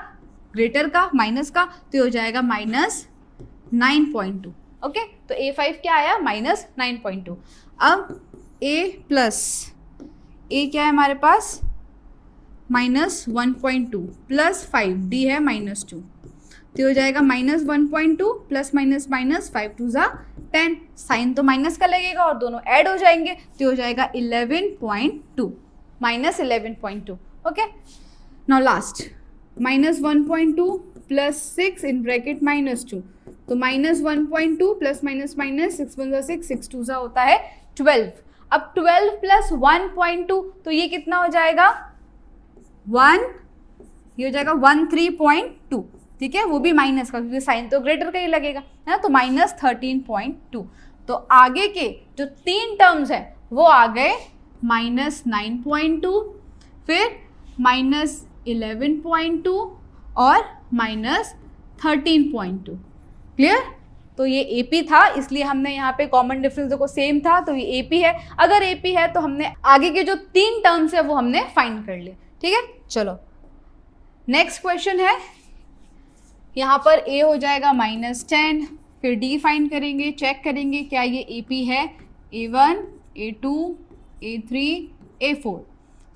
ग्रेटर का, माइनस का, तो हो जाएगा -9.2। ओके, तो A5 क्या आया, -9.2। अब A प्लस A क्या है हमारे पास, -1.2 प्लस 5, D है -2, तो हो जाएगा -1.2 प्लस माइनस माइनस 5 2 ज़ा 10, साइन तो माइनस का लगेगा और दोनों ऐड हो जाएंगे, तो हो जाएगा 11.2, -11.2। Okay, now last -1.2 plus 6 in bracket -2, तो -1.2 प्लस माइनस माइनस 6 1 6 6 2 होता है 12। अब 12 प्लस 1.2, तो ये कितना हो जाएगा 1, ये हो जाएगा 13.2, ठीक है, वो भी माइनस का, क्योंकि साइन तो ग्रेटर का ही लगेगा, है ना, तो -13.2। तो आगे के जो 3 टर्म्स है वो आ गए -9.2, फिर -11.2 और -13.2। क्लियर? तो ये AP था, इसलिए हमने यहाँ पे कॉमन डिफरेंस देखो सेम था, तो ये AP है। अगर AP है तो हमने आगे के जो 3 टर्म्स है वो हमने फाइंड कर लिए। ठीक है, चलो नेक्स्ट क्वेश्चन है, यहाँ पर A हो जाएगा -10, फिर D फाइंड करेंगे, चेक करेंगे क्या ये AP है, A1 A2 A3 A4,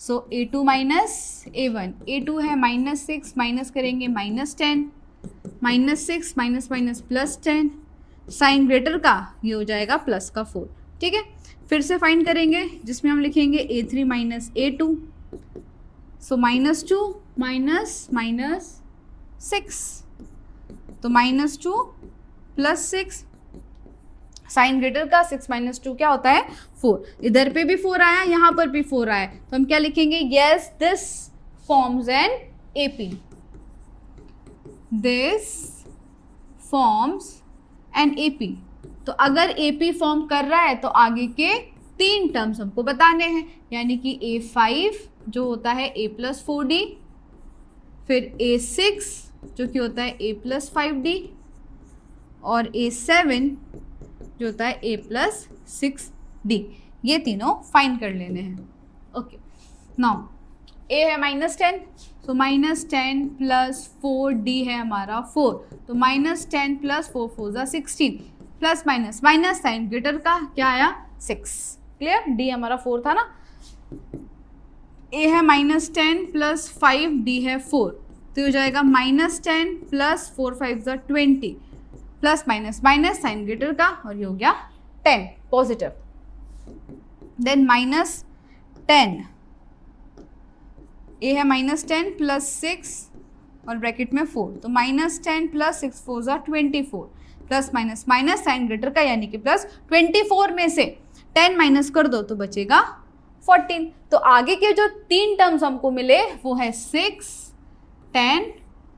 सो A2 माइनस A1, A2 है -6, माइनस करेंगे -10, -6 माइनस माइनस +10, साइन ग्रेटर का ये हो जाएगा प्लस का 4। ठीक है, फिर से फाइंड करेंगे जिसमें हम लिखेंगे A3 माइनस A2, सो -2 माइनस माइनस 6, तो -2 प्लस 6, साइन ग्रेटर का 6 माइनस 2 क्या होता है 4, इधर पे भी 4 आया, यहाँ पर भी 4 आया, तो हम क्या लिखेंगे, yes this forms an AP, this forms an AP। तो अगर AP फॉर्म कर रहा है तो आगे के 3 टर्म्स हमको बताने हैं, यानी कि A5 जो होता है A + 4D, फिर A6 जो कि होता है A + 5D, और A7 जो होता है A + 6D, ये तीनों फाइंड कर लेने हैं। ओके, नाउ A है -10, तो -10 प्लस 4D है हमारा 4, तो -10 प्लस 4 4 ज़ा 16, plus minus minus sign greater का क्या आया 6। क्लियर? D हमारा 4 था ना, A है -10 प्लस 5D है 4, तो हो जाएगा -10 प्लस 4 5 ज़ा 20, plus minus minus sign greater का, और ये हो गया 10 पॉजिटिव। देन -10, A है -10 प्लस 6 और ब्रैकेट में 4, तो -10 प्लस 6 4 ज़ा 24, plus minus minus sign greater का, यानी कि प्लस 24 में से 10 माइनस कर दो तो बचेगा 14। तो आगे के जो 3 टर्म्स हमको मिले वो है 6 10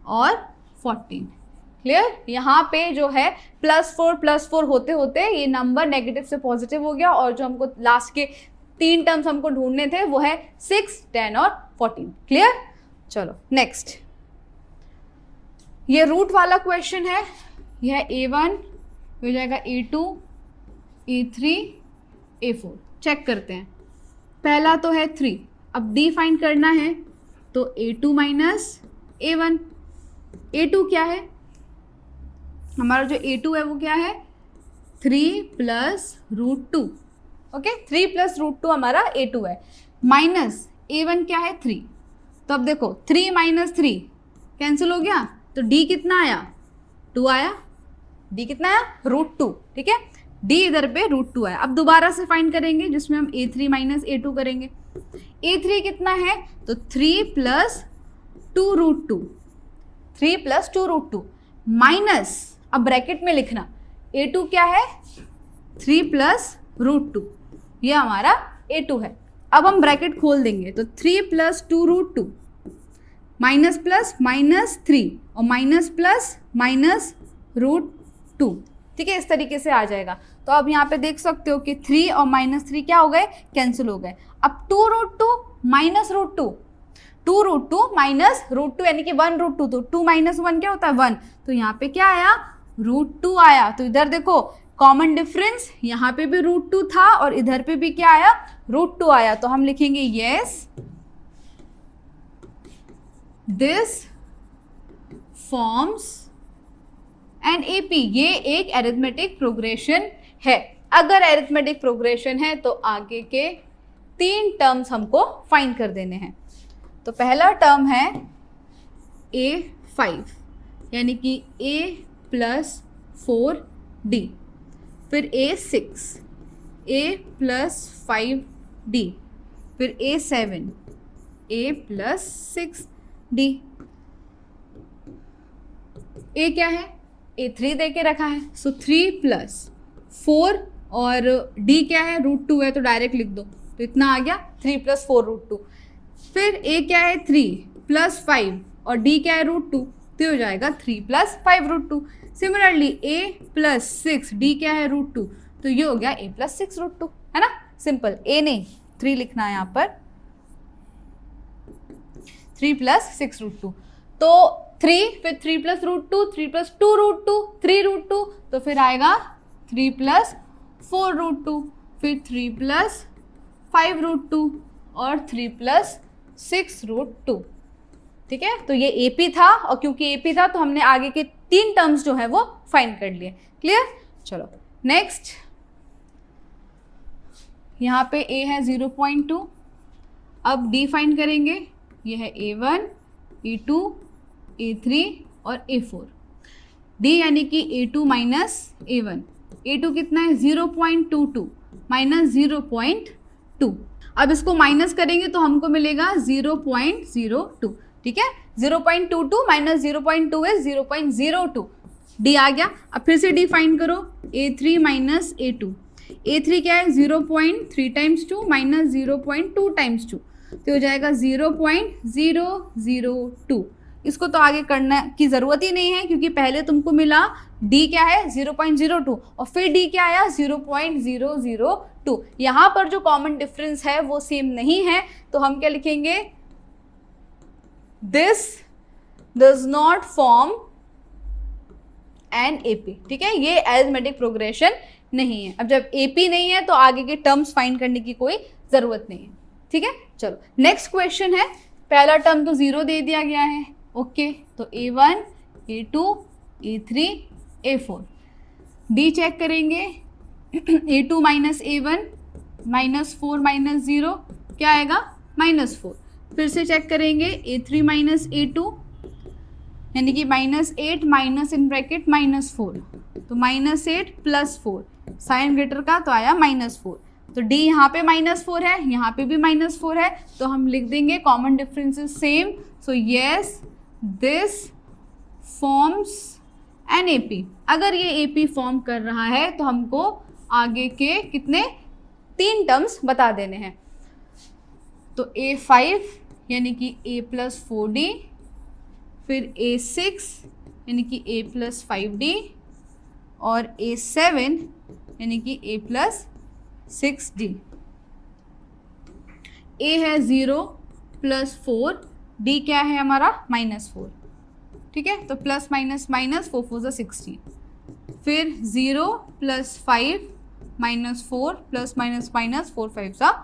और 14। क्लियर? यहाँ पे जो है +4 होते होते ये नंबर नेगेटिव से पॉजिटिव हो गया, और जो हमको लास्ट के 3 टर्म्स हमको ढूंढने थे वो है 6 10 और 14। क्लियर? चलो नेक्स्ट, ये रूट वाला क्वेश्चन है, यह A1 हो जाएगा A2 A3 A4। चेक करते हैं, पहला तो है 3, अब D फाइंड करना है, तो A2 माइनस A1, A2 क्या है हमारा, जो A2 है वो क्या है 3 + √2। ओके, 3 + √2 हमारा A2 है, माइनस A1 क्या है 3, तो अब देखो 3 - 3 कैंसिल हो गया, तो D कितना आया 2 आया, D कितना आया √2। ठीक है, D इधर पे √2 आया। अब दोबारा से फाइंड करेंगे जिसमें हम A3 माइनस A2 करेंगे, A3 कितना है, तो 3 + 2 √2, 3 + 2 √2 माइनस, अब ब्रैकेट में लिखना A2 क्या है 3 + √2, ये हमारा A2 है। अब हम ब्रैकेट खोल देंगे, तो 3 + 2 √2 माइनस प्लस -3 और माइनस प्लस -√2। ठीक है, इस तरीके से आ जाएगा। तो अब यहाँ पे देख सकते हो कि 3 और -3 क्या हो गए, कैंसिल हो गए। अब 2 √2 माइनस √2, 2 √2 माइनस √2 यानी कि 1 √2, तो 2 - 1 क्या होता है 1, तो यहाँ पे क्या आया √2 आया। तो इधर देखो कॉमन डिफरेंस, यहाँ पे भी √2 था और इधर पे भी क्या आया, √2 आया। तो हम लिखेंगे yes this forms an AP. ये एक अरिथमेटिक प्रोग्रेशन है। अगर अरिथमेटिक प्रोग्रेशन है तो आगे के 3 टर्म्स हमको फाइंड कर देने हैं। तो पहला टर्म है A5 यानी कि A + 4D, फिर A6 A + 5D, फिर A7 A + 6D। A क्या है, A3 दे के रखा है, सो 3 + 4 और D क्या है, √2 है तो डायरेक्ट लिख दो, तो इतना आ गया 3 + 4 √2। फिर A क्या है 3 + 5 और D क्या है √2, तो हो जाएगा 3 + 5 √2। सिमिलरली A + 6 D क्या है √2, तो ये हो गया A + 6 √2, है ना। सिंपल, A नहीं 3 लिखना है यहाँ पर, 3 + 6 √2। तो 3 फिर 3 + √2, 3 + 2 √2, 3 √2, तो फिर आएगा 3 + 4 √2, फिर 3 + 5 √2 और 3 + 6 √2। ठीक है, तो ये AP था और क्योंकि AP था तो हमने आगे के 3 टर्म्स जो है वो फाइंड कर लिए। क्लियर, चलो नेक्स्ट। यहाँ पे A है 0.2, अब D फाइंड करेंगे। ये है A1 A2 A3 और A4। D यानी कि A2 - A1। A2 कितना है 0.22 - 0.2। अब इसको माइनस करेंगे तो हमको मिलेगा 0.02। ठीक है, 0.22 - 0.2 इज 0.02। D आ गया। अब फिर से D फाइंड करो, A3 - A2। A3 क्या है 0.3 × 2 - 0.2 × 2, तो हो जाएगा 0.002। इसको तो आगे करने की ज़रूरत ही नहीं है क्योंकि पहले तुमको मिला D क्या है 0.02 और फिर D क्या आया 0.002। यहाँ पर जो कॉमन डिफरेंस है वो सेम नहीं है, तो हम क्या लिखेंगे, this does not form an AP। ठीक है, ये अरिथमेटिक प्रोग्रेशन नहीं है। अब जब AP नहीं है तो आगे के टर्म्स फाइंड करने की कोई ज़रूरत नहीं है। ठीक है, चलो नेक्स्ट क्वेश्चन है। पहला टर्म तो 0 दे दिया गया है, ओके। तो A1 A2 A3 A4। D check करेंगे, A2 - A1 -4 - 0 क्या आएगा -4। फिर से चेक करेंगे A3 - A2 यानी कि -8 -4, तो -8 + 4 साइन ग्रेटर का तो आया -4। तो D यहाँ पे -4 है, यहाँ पे भी -4 है, तो हम लिख देंगे common differences same. So yes this forms an AP। अगर ये AP फॉर्म कर रहा है तो हमको आगे के कितने 3 टर्म्स बता देने हैं। तो A5 यानी कि A + 4D, फिर A6 यानी कि A + 5D और A7 यानी कि A + 6D। A है 0 + 4, D क्या है हमारा -4। ठीक है, तो +- -4 4 16, फिर 0 + 5 -4 +- -4 5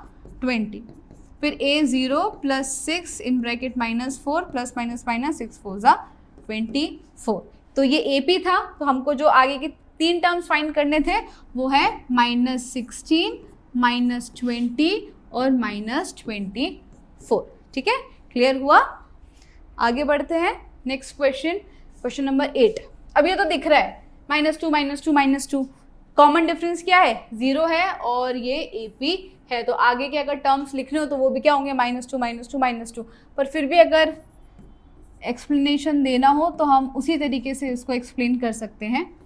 20, फिर A0 + 6 इन ब्रैकेट -4 +- -6 4 24। तो ये AP था, तो हमको जो आगे के 3 टर्म्स फाइंड करने थे वो है -16 -20 और -24। ठीक है, क्लियर हुआ। आगे बढ़ते हैं नेक्स्ट क्वेश्चन नंबर 8। अब ये तो दिख रहा है -2 -2 -2, कॉमन डिफरेंस क्या है 0 है और ये AP है, तो आगे के अगर टर्म्स लिखने हो तो वो भी क्या होंगे -2 -2 -2। पर फिर भी अगर एक्सप्लेनेशन देना हो तो हम उसी तरीके से इसको एक्सप्लेन कर सकते हैं।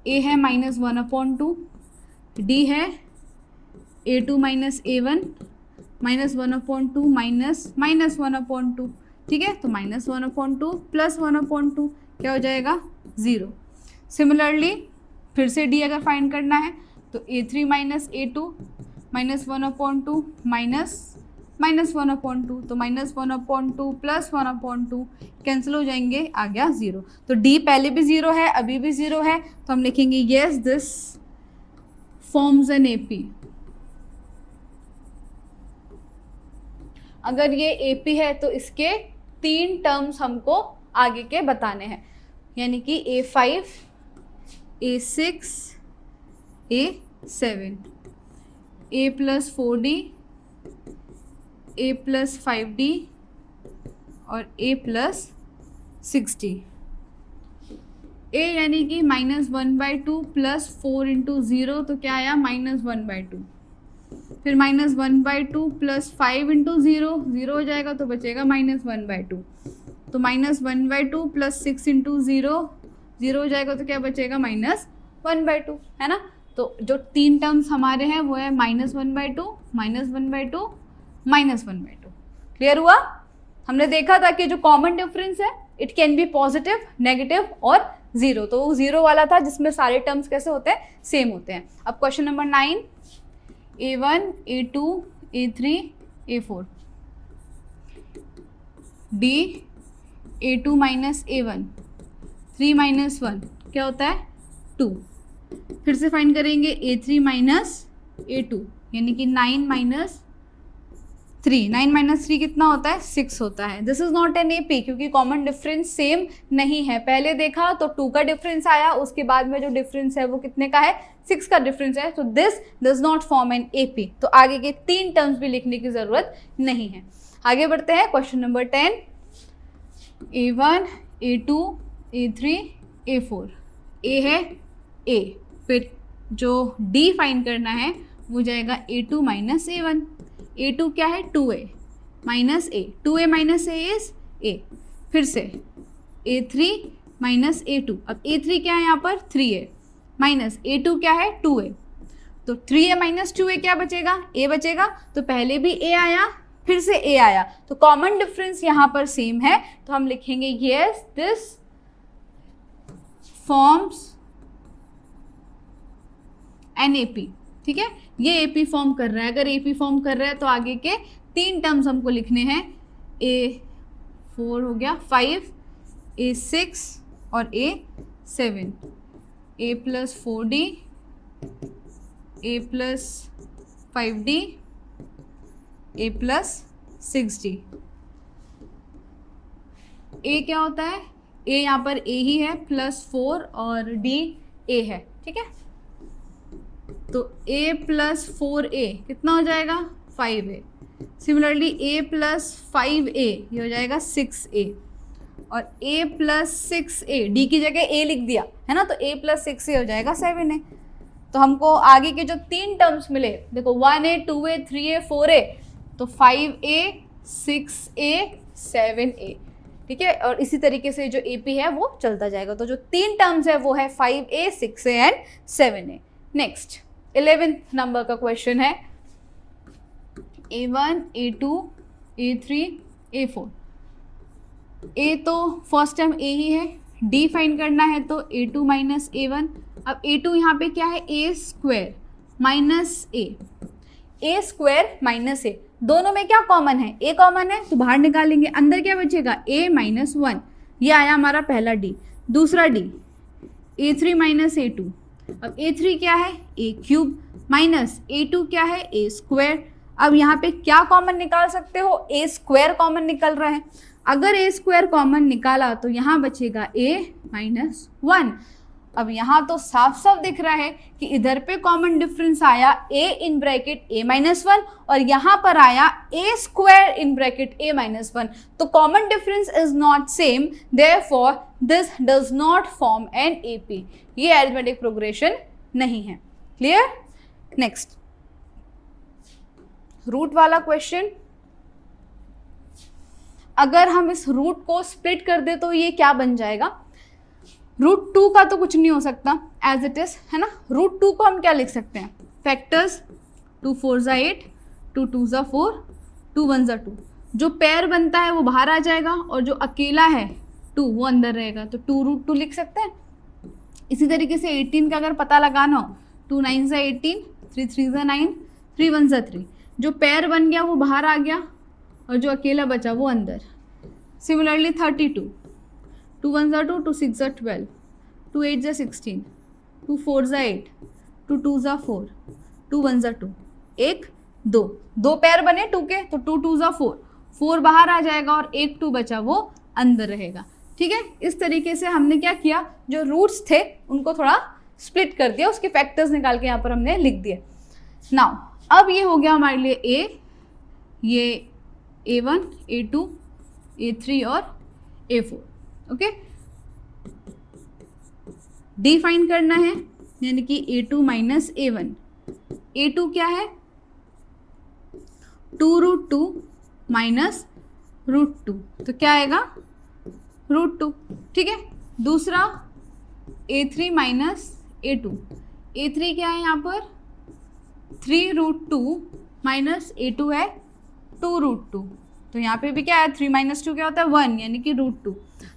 A है -1/2, D है A2 - A1 -1/2 -1/2। ठीक है, तो -1/2 + 1/2 क्या हो जाएगा 0। सिमिलरली फिर से D अगर फाइंड करना है तो A3 - A2 -1/2 -1/2, तो -1/2 प्लस 1/2 कैंसिल हो जाएंगे, आ गया 0। तो डी पहले भी 0 है, अभी भी 0 है, तो हम लिखेंगे yes this forms an AP. अगर ये एपी है तो इसके 3 टर्म्स हमको आगे के बताने हैं, यानी कि A5, A6, A7, A+4D, A+5D और A+6D। A यानी कि -1/2 प्लस 4 × 0, तो क्या आया -1/2। फिर -1/2 प्लस 5 × 0, 0 हो जाएगा तो बचेगा -1/2। तो -1/2 प्लस 6 × 0, 0 हो जाएगा तो क्या बचेगा -1/2, है ना। तो जो 3 टर्म्स हमारे हैं वो है -1/2, -1/2, -1/2। क्लियर हुआ। हमने देखा था कि जो कॉमन डिफरेंस है it can be positive, negative और 0। तो वो 0 वाला था जिसमें सारे टर्म्स कैसे होते हैं, सेम होते हैं। अब question number 9, A1, A2, A3, A4, D A2 - A1, 3 - 1 क्या होता है 2। फिर से फाइंड करेंगे A3 - A2, यानी कि 9 - 3, 9 - 3 कितना होता है 6 होता है। This is not an AP क्योंकि कॉमन डिफरेंस सेम नहीं है। पहले देखा तो 2 का डिफरेंस आया, उसके बाद में जो डिफरेंस है वो कितने का है 6 का डिफरेंस है। तो this does not form an AP. तो आगे के 3 टर्म्स भी लिखने की जरूरत नहीं है। आगे बढ़ते हैं question number 10, A1, A2, A3, A4। A है A, फिर जो D फाइंड करना है वो जाएगा A2 - A1। A2 क्या है 2A minus A, 2A - A is A। फिर से A3 - A2, अब A3 क्या है यहाँ पर 3A माइनस A2 क्या है 2A। तो 3A - 2A क्या बचेगा A बचेगा। तो पहले भी A आया, फिर से A आया, तो कॉमन डिफरेंस यहाँ पर सेम है। तो हम लिखेंगे yes this forms an AP. ठीक है, ये एपी फॉर्म कर रहा है। अगर एपी फॉर्म कर रहा है तो आगे के 3 टर्म्स हमको लिखने हैं। A4 हो गया, 5, A6 और A7, A+4D, A+5D, A+6D। A क्या होता है A यहाँ पर A ही है, +4 और D A है। ठीक है, तो A+4A कितना हो जाएगा 5A। सिमिलरली A+5A ये हो जाएगा 6A, और A+6A D की जगह A लिख दिया है ना, तो A+6A हो जाएगा 7A। तो हमको आगे के जो 3 टर्म्स मिले, देखो 1A, 2A, 3A, 4A, तो 5A, 6A, 7A। ठीक है, और इसी तरीके से जो AP है वो चलता जाएगा। तो जो 3 टर्म्स है वो है 5A, 6A and 7A। Next 11th number का क्वेश्चन है A1, A2, A3, A4। A तो फर्स्ट टर्म A ही है, D फाइंड करना है तो A2 - A1। अब A2 यहाँ पे क्या है A² माइनस A² -A, दोनों में क्या कॉमन है A कॉमन है तो बाहर निकालेंगे, अंदर क्या बचेगा A - 1, ये आया हमारा पहला D। दूसरा D A3 - A2, अब A3 क्या है A³ माइनस A2 क्या है A²। अब यहाँ पे क्या कॉमन निकाल सकते हो A² कॉमन निकल रहा है। अगर A² कॉमन निकाला तो यहाँ बचेगा A - 1। अब यहाँ तो साफ साफ दिख रहा है कि इधर पे कॉमन डिफरेंस आया A इन ब्रैकेट A - 1 और यहाँ पर आया A² इन ब्रैकेट A - 1। तो common difference is not same, therefore this does not form an AP। ये अरिथमेटिक प्रोग्रेशन नहीं है। क्लियर। नेक्स्ट रूट वाला क्वेश्चन। अगर हम इस रूट को स्प्लिट कर दे तो ये क्या बन जाएगा, √2 का तो कुछ नहीं हो सकता एज इट इज, है ना। √2 को हम क्या लिख सकते हैं फैक्टर्स, 2 4 8, 2 2 4, 2 1 2। जो पेयर बनता है वो बाहर आ जाएगा और जो अकेला है 2 वो अंदर रहेगा, तो 2√2 लिख सकते हैं। इसी तरीके से 18 का अगर पता लगाना हो, 2 9 18, 3 3 9, 3 1 3। जो पेयर बन गया वो बाहर आ गया और जो अकेला बचा वो अंदर। सिमिलरली 32, 2 1 ज़ा 2, 2 6 ज़ा 12, 2 8 ज़ा 16, 2 4 ज़ा 8, 2 2 ज़ा 4, 2 1 ज़ा 2, 1 2, 2 पेयर बने 2 के, तो 2 2 ज़ा 4, 4 बाहर आ जाएगा और 1 2 बचा वो अंदर रहेगा। ठीक है, इस तरीके से हमने क्या किया, जो रूट्स थे उनको थोड़ा स्प्लिट कर दिया, उसके फैक्टर्स निकाल के यहाँ पर हमने लिख दिए। नाउ अब ये हो गया हमारे लिए ए, ये A1, A2, A3 और A4। ओके, डी फाइंड करना है, यानी कि A2 माइनस A1। A2 क्या है, 2√2 माइनस √2, तो क्या आएगा √2। ठीक है, दूसरा A3 माइनस A2। A3 क्या है यहाँ पर 3√2 माइनस A2 है 2√2, तो यहाँ पे भी क्या है 3 माइनस 2 क्या होता है 1, यानी कि √2।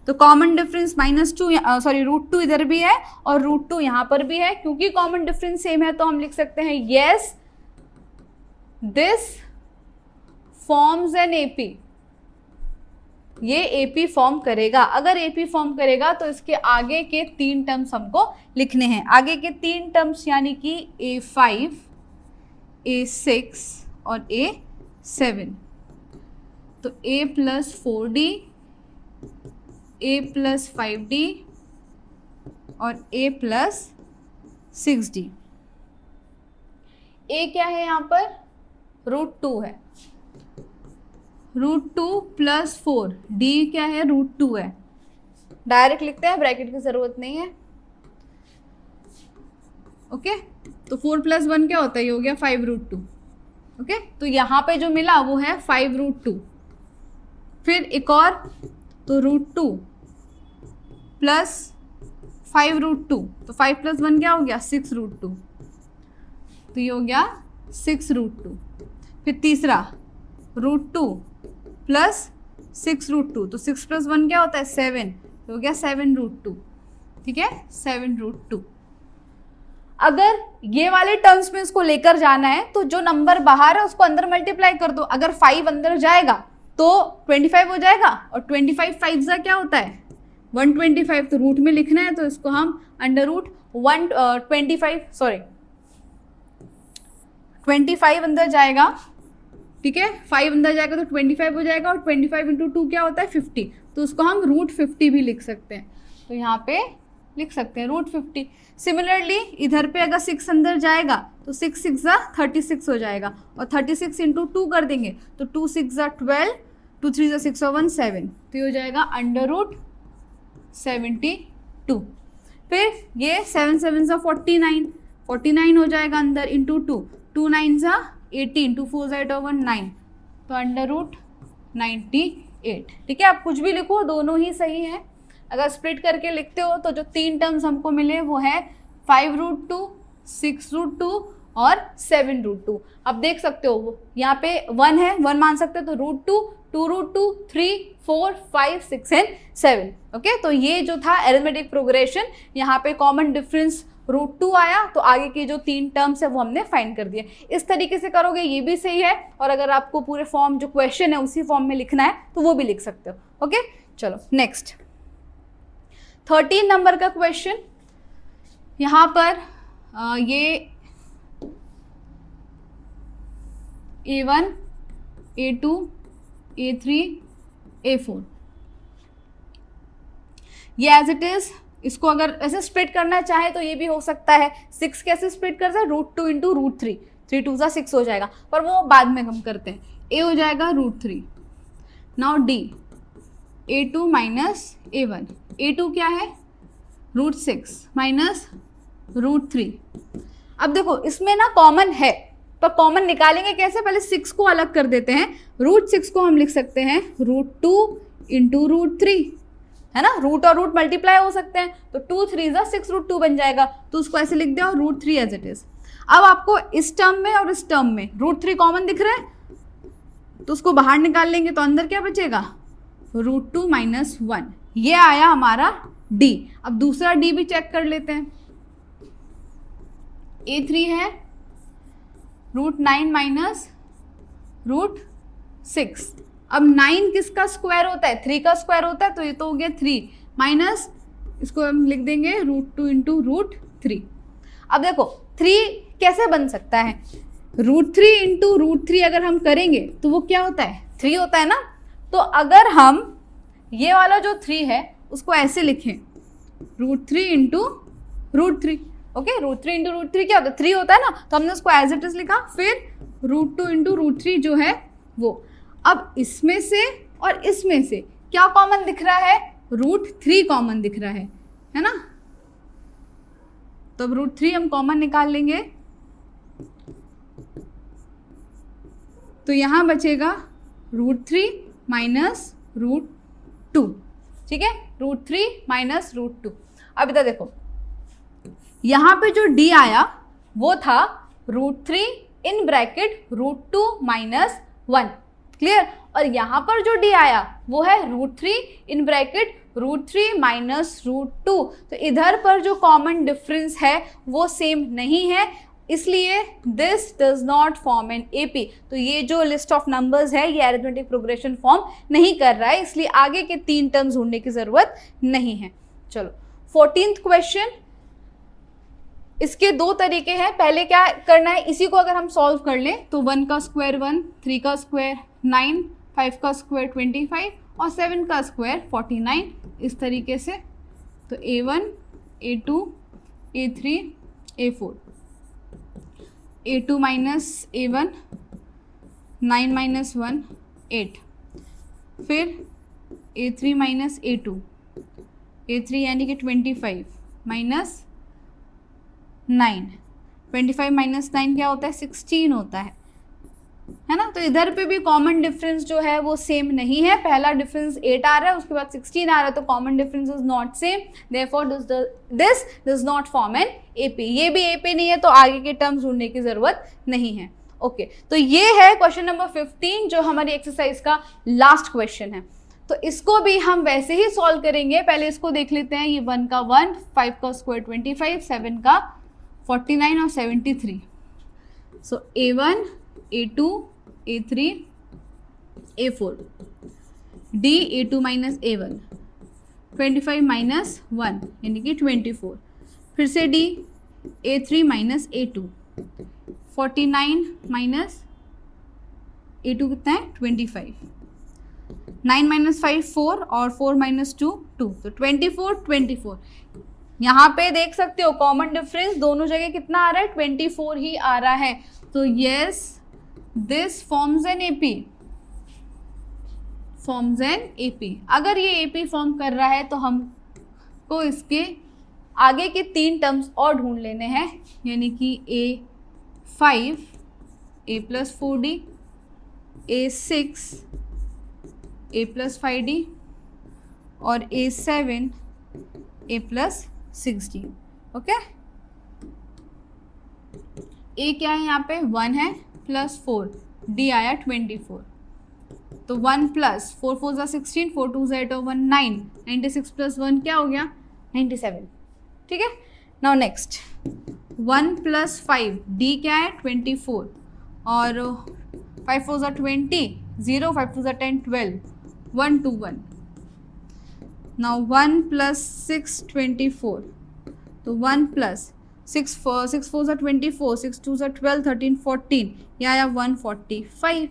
तो कॉमन डिफरेंस -2 सॉरी √2 इधर भी है और √2 यहाँ पर भी है। क्योंकि कॉमन डिफरेंस सेम है तो हम लिख सकते हैं yes this forms an AP। ये AP फॉर्म करेगा। अगर AP फॉर्म करेगा तो इसके आगे के 3 टर्म्स हमको लिखने हैं। आगे के 3 टर्म्स यानी कि A5, A6 और A7। तो A + 4D, A + 5D और A + 6D। A क्या है यहाँ पर √2 है, √2 + 4, D क्या है √2 है। डायरेक्ट लिखते हैं, ब्रैकेट की जरूरत नहीं है। ओके, तो 4 + 1 क्या होता है, ये हो गया 5√2। ओके, तो यहाँ पे जो मिला वो है 5√2। फिर एक और, तो √2 + 5√2, तो 5 + 1 क्या हो गया 6√2, तो ये हो गया 6√2। फिर तीसरा √2 + 6√2, तो 6 + 1 क्या होता है 7, तो हो गया 7√2। ठीक है, 7√2। अगर ये वाले टर्म्स में इसको लेकर जाना है तो जो नंबर बाहर है उसको अंदर मल्टीप्लाई कर दो। अगर 5 अंदर जाएगा तो 25 हो जाएगा, और 25 5 ज़ा क्या होता है 125, तो रूट में लिखना है तो इसको हम √25 अंदर जाएगा। ठीक है, 5 अंदर जाएगा तो 25 हो जाएगा, और 25 × 2 क्या होता है 50, तो उसको हम √50 भी लिख सकते हैं। तो यहाँ पे लिख सकते हैं √50। सिमिलरली इधर पे अगर 6 अंदर जाएगा तो 6 6 ज़ा 36 हो जाएगा, और 36 × 2 कर देंगे तो 2 6 ज़ा 12, 2 3 ज़ा 6 और 1 7, तो ये हो जाएगा √72। फिर ये 7 7 ज़ा 49 हो जाएगा अंदर, इंटू 2, 2 9 ज़ा 18, 2 4 ज़ा 8 और 1 9, तो √98। ठीक है, आप कुछ भी लिखो, दोनों ही सही है। अगर स्प्लिट करके लिखते हो तो जो 3 टर्म्स हमको मिले वो है 5√2, 6√2 और 7√2। अब देख सकते हो यहाँ पे 1 है, 1 मान सकते हो, तो √2, 2√2, 3 4 5 6 एंड 7। ओके, तो ये जो था अरिथमेटिक प्रोग्रेशन, यहाँ पे कॉमन डिफरेंस √2 आया, तो आगे के जो 3 टर्म्स है वो हमने फाइंड कर दिए। इस तरीके से करोगे ये भी सही है, और अगर आपको पूरे फॉर्म जो क्वेश्चन है उसी फॉर्म में लिखना है तो वो भी लिख सकते हो। ओके, चलो नेक्स्ट 13 नंबर का क्वेश्चन। यहाँ पर ये A1, A2, A3, A4 ये एज इट इज। इसको अगर ऐसे स्प्लिट करना चाहे तो ये भी हो सकता है। 6 कैसे स्प्लिट कर सकते हैं, √2 × √3, 3 2 ज़ा 6 हो जाएगा, पर वो बाद में हम करते हैं। A हो जाएगा √3। Now D, A2 minus A1। A2 क्या है √6 माइनस √3। अब देखो इसमें ना कॉमन है, पर कॉमन निकालेंगे कैसे, पहले 6 को अलग कर देते हैं। √6 को हम लिख सकते हैं √2 × √3, है ना, रूट और रूट मल्टीप्लाई हो सकते हैं, तो 2 3 ज़ा 6√2 बन जाएगा, तो उसको ऐसे लिख दिया, √3 एज इट इज। अब आपको इस टर्म में और इस टर्म में √3 कॉमन दिख रहा है, तो उसको बाहर निकाल लेंगे तो अंदर क्या बचेगा √2 - 1, ये आया हमारा D। अब दूसरा D भी चेक कर लेते हैं। A3 है √9 - √6। अब 9 किसका स्क्वायर होता है? 3 का स्क्वायर होता है, तो ये तो हो गया 3 माइनस, इसको हम लिख देंगे √2 इंटू √3। अब देखो 3 कैसे बन सकता है? √3 इंटू √3 अगर हम करेंगे तो वो क्या होता है? 3 होता है ना। तो अगर हम ये वाला जो 3 है उसको ऐसे लिखें, √3 इंटू √3, ओके, √3 इंटू √3 क्या होता है? 3 होता है ना, तो हमने उसको एज इट इज लिखा। फिर √2 इंटू √3 जो है वो। अब इसमें से और इसमें से क्या कॉमन दिख रहा है? √3 कॉमन दिख रहा है ना। तो अब √3 हम कॉमन निकाल लेंगे, तो यहां बचेगा √3 माइनस √2, ठीक है, √3 माइनस √2। अब इधर देखो, यहां पे जो d आया वो था √3 इन ब्रैकेट √2 माइनस 1, क्लियर। और यहां पर जो d आया वो है √3 इन ब्रैकेट √3 माइनस √2। तो इधर पर जो कॉमन डिफरेंस है वो सेम नहीं है, इसलिए this does not form an AP. तो ये जो लिस्ट ऑफ नंबर्स है ये अरिथमेटिक प्रोग्रेशन फॉर्म नहीं कर रहा है, इसलिए आगे के 3 टर्म्स ढूंढने की जरूरत नहीं है। चलो 14th क्वेश्चन, इसके 2 तरीके हैं। पहले क्या करना है, इसी को अगर हम सॉल्व कर लें तो 1 का स्क्वायर 1, 3 का स्क्वायर 9, 5 का स्क्वायर 25 और 7 का स्क्वायर 49, इस तरीके से। तो A1, A2, A3, A4, A2 minus A1, 9 minus 1, 8, फिर A3 माइनस A2, A3 यानी कि 25 माइनस 9, 25 माइनस 9 क्या होता है? 16 होता है ना। तो इधर पे भी कॉमन डिफरेंस जो है वो सेम नहीं है। पहला डिफरेंस 8 आ रहा है, उसके बाद 16 आ रहा है, तो common difference is not same, therefore this does not form an AP. ये भी एपी नहीं है, तो आगे के टर्म्स ढूंढने की जरूरत नहीं है। ओके, तो ये है क्वेश्चन नंबर 15 जो हमारी एक्सरसाइज का लास्ट क्वेश्चन है। तो इसको भी हम वैसे ही सॉल्व करेंगे। पहले इसको देख लेते हैं। ये 1 का 1, 5 का स्क्वायर 25, 7 का 49 और 73। सो A1, A2, A3, A4, D A2 minus A1, 25 minus 1 यानी कि 24, फिर से D A3 minus A2, 49 minus A2 कितना है? 25, 9 माइनस 5 4 और 4 माइनस 2 2, तो 24 24। यहाँ पे देख सकते हो कॉमन डिफरेंस दोनों जगह कितना आ रहा है? 24 ही आ रहा है। तो yes, this forms an AP, forms an AP. अगर ये एपी फॉर्म कर रहा है तो हमको इसके आगे के 3 टर्म्स और ढूंढ लेने हैं, यानी कि A5, A plus 4D, A6, A plus 5D और A7, A plus 6D। Okay, A क्या है यहाँ पे? 1 है प्लस 4, D आया 24, तो 1 प्लस 4 4 ज़ा 16, 4 2 ज़ा 8 और 1 9, 96 प्लस 1 क्या हो गया? 97, ठीक है। नाउ नेक्स्ट 1 प्लस 5, D क्या है? 24 और 5 4 ज़ा 20, 0, 5 2 ज़ा 10 12, 1 2 1। नाउ 1 प्लस 6 24, तो 1 प्लस 6 4 ज़ा 24, 6 2 ज़ा 12, 13 14, यह आया 145।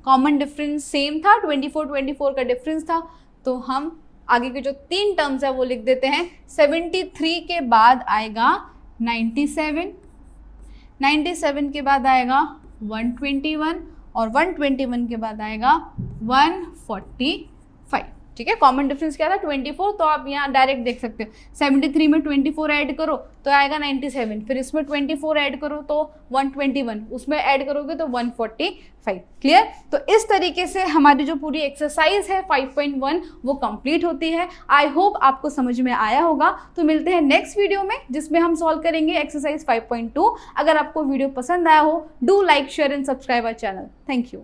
कॉमन डिफरेंस सेम था, 24 24 का डिफरेंस था। तो हम आगे के जो 3 टर्म्स है वो लिख देते हैं। 73 के बाद आएगा 97, 97 के बाद आएगा 121 और 121 के बाद आएगा 145, ठीक है। कॉमन डिफरेंस क्या था? 24, तो आप यहाँ डायरेक्ट देख सकते हो। 73 में 24 ऐड करो तो आएगा 97, फिर इसमें 24 ऐड करो तो 121, उसमें ऐड करोगे तो 145, क्लियर। तो इस तरीके से हमारी जो पूरी एक्सरसाइज है 5.1 वो कंप्लीट होती है। आई होप आपको समझ में आया होगा। तो मिलते हैं नेक्स्ट वीडियो में जिसमें हम सॉल्व करेंगे एक्सरसाइज 5.2। अगर आपको वीडियो पसंद आया हो, do like, share and subscribe our channel. Thank you.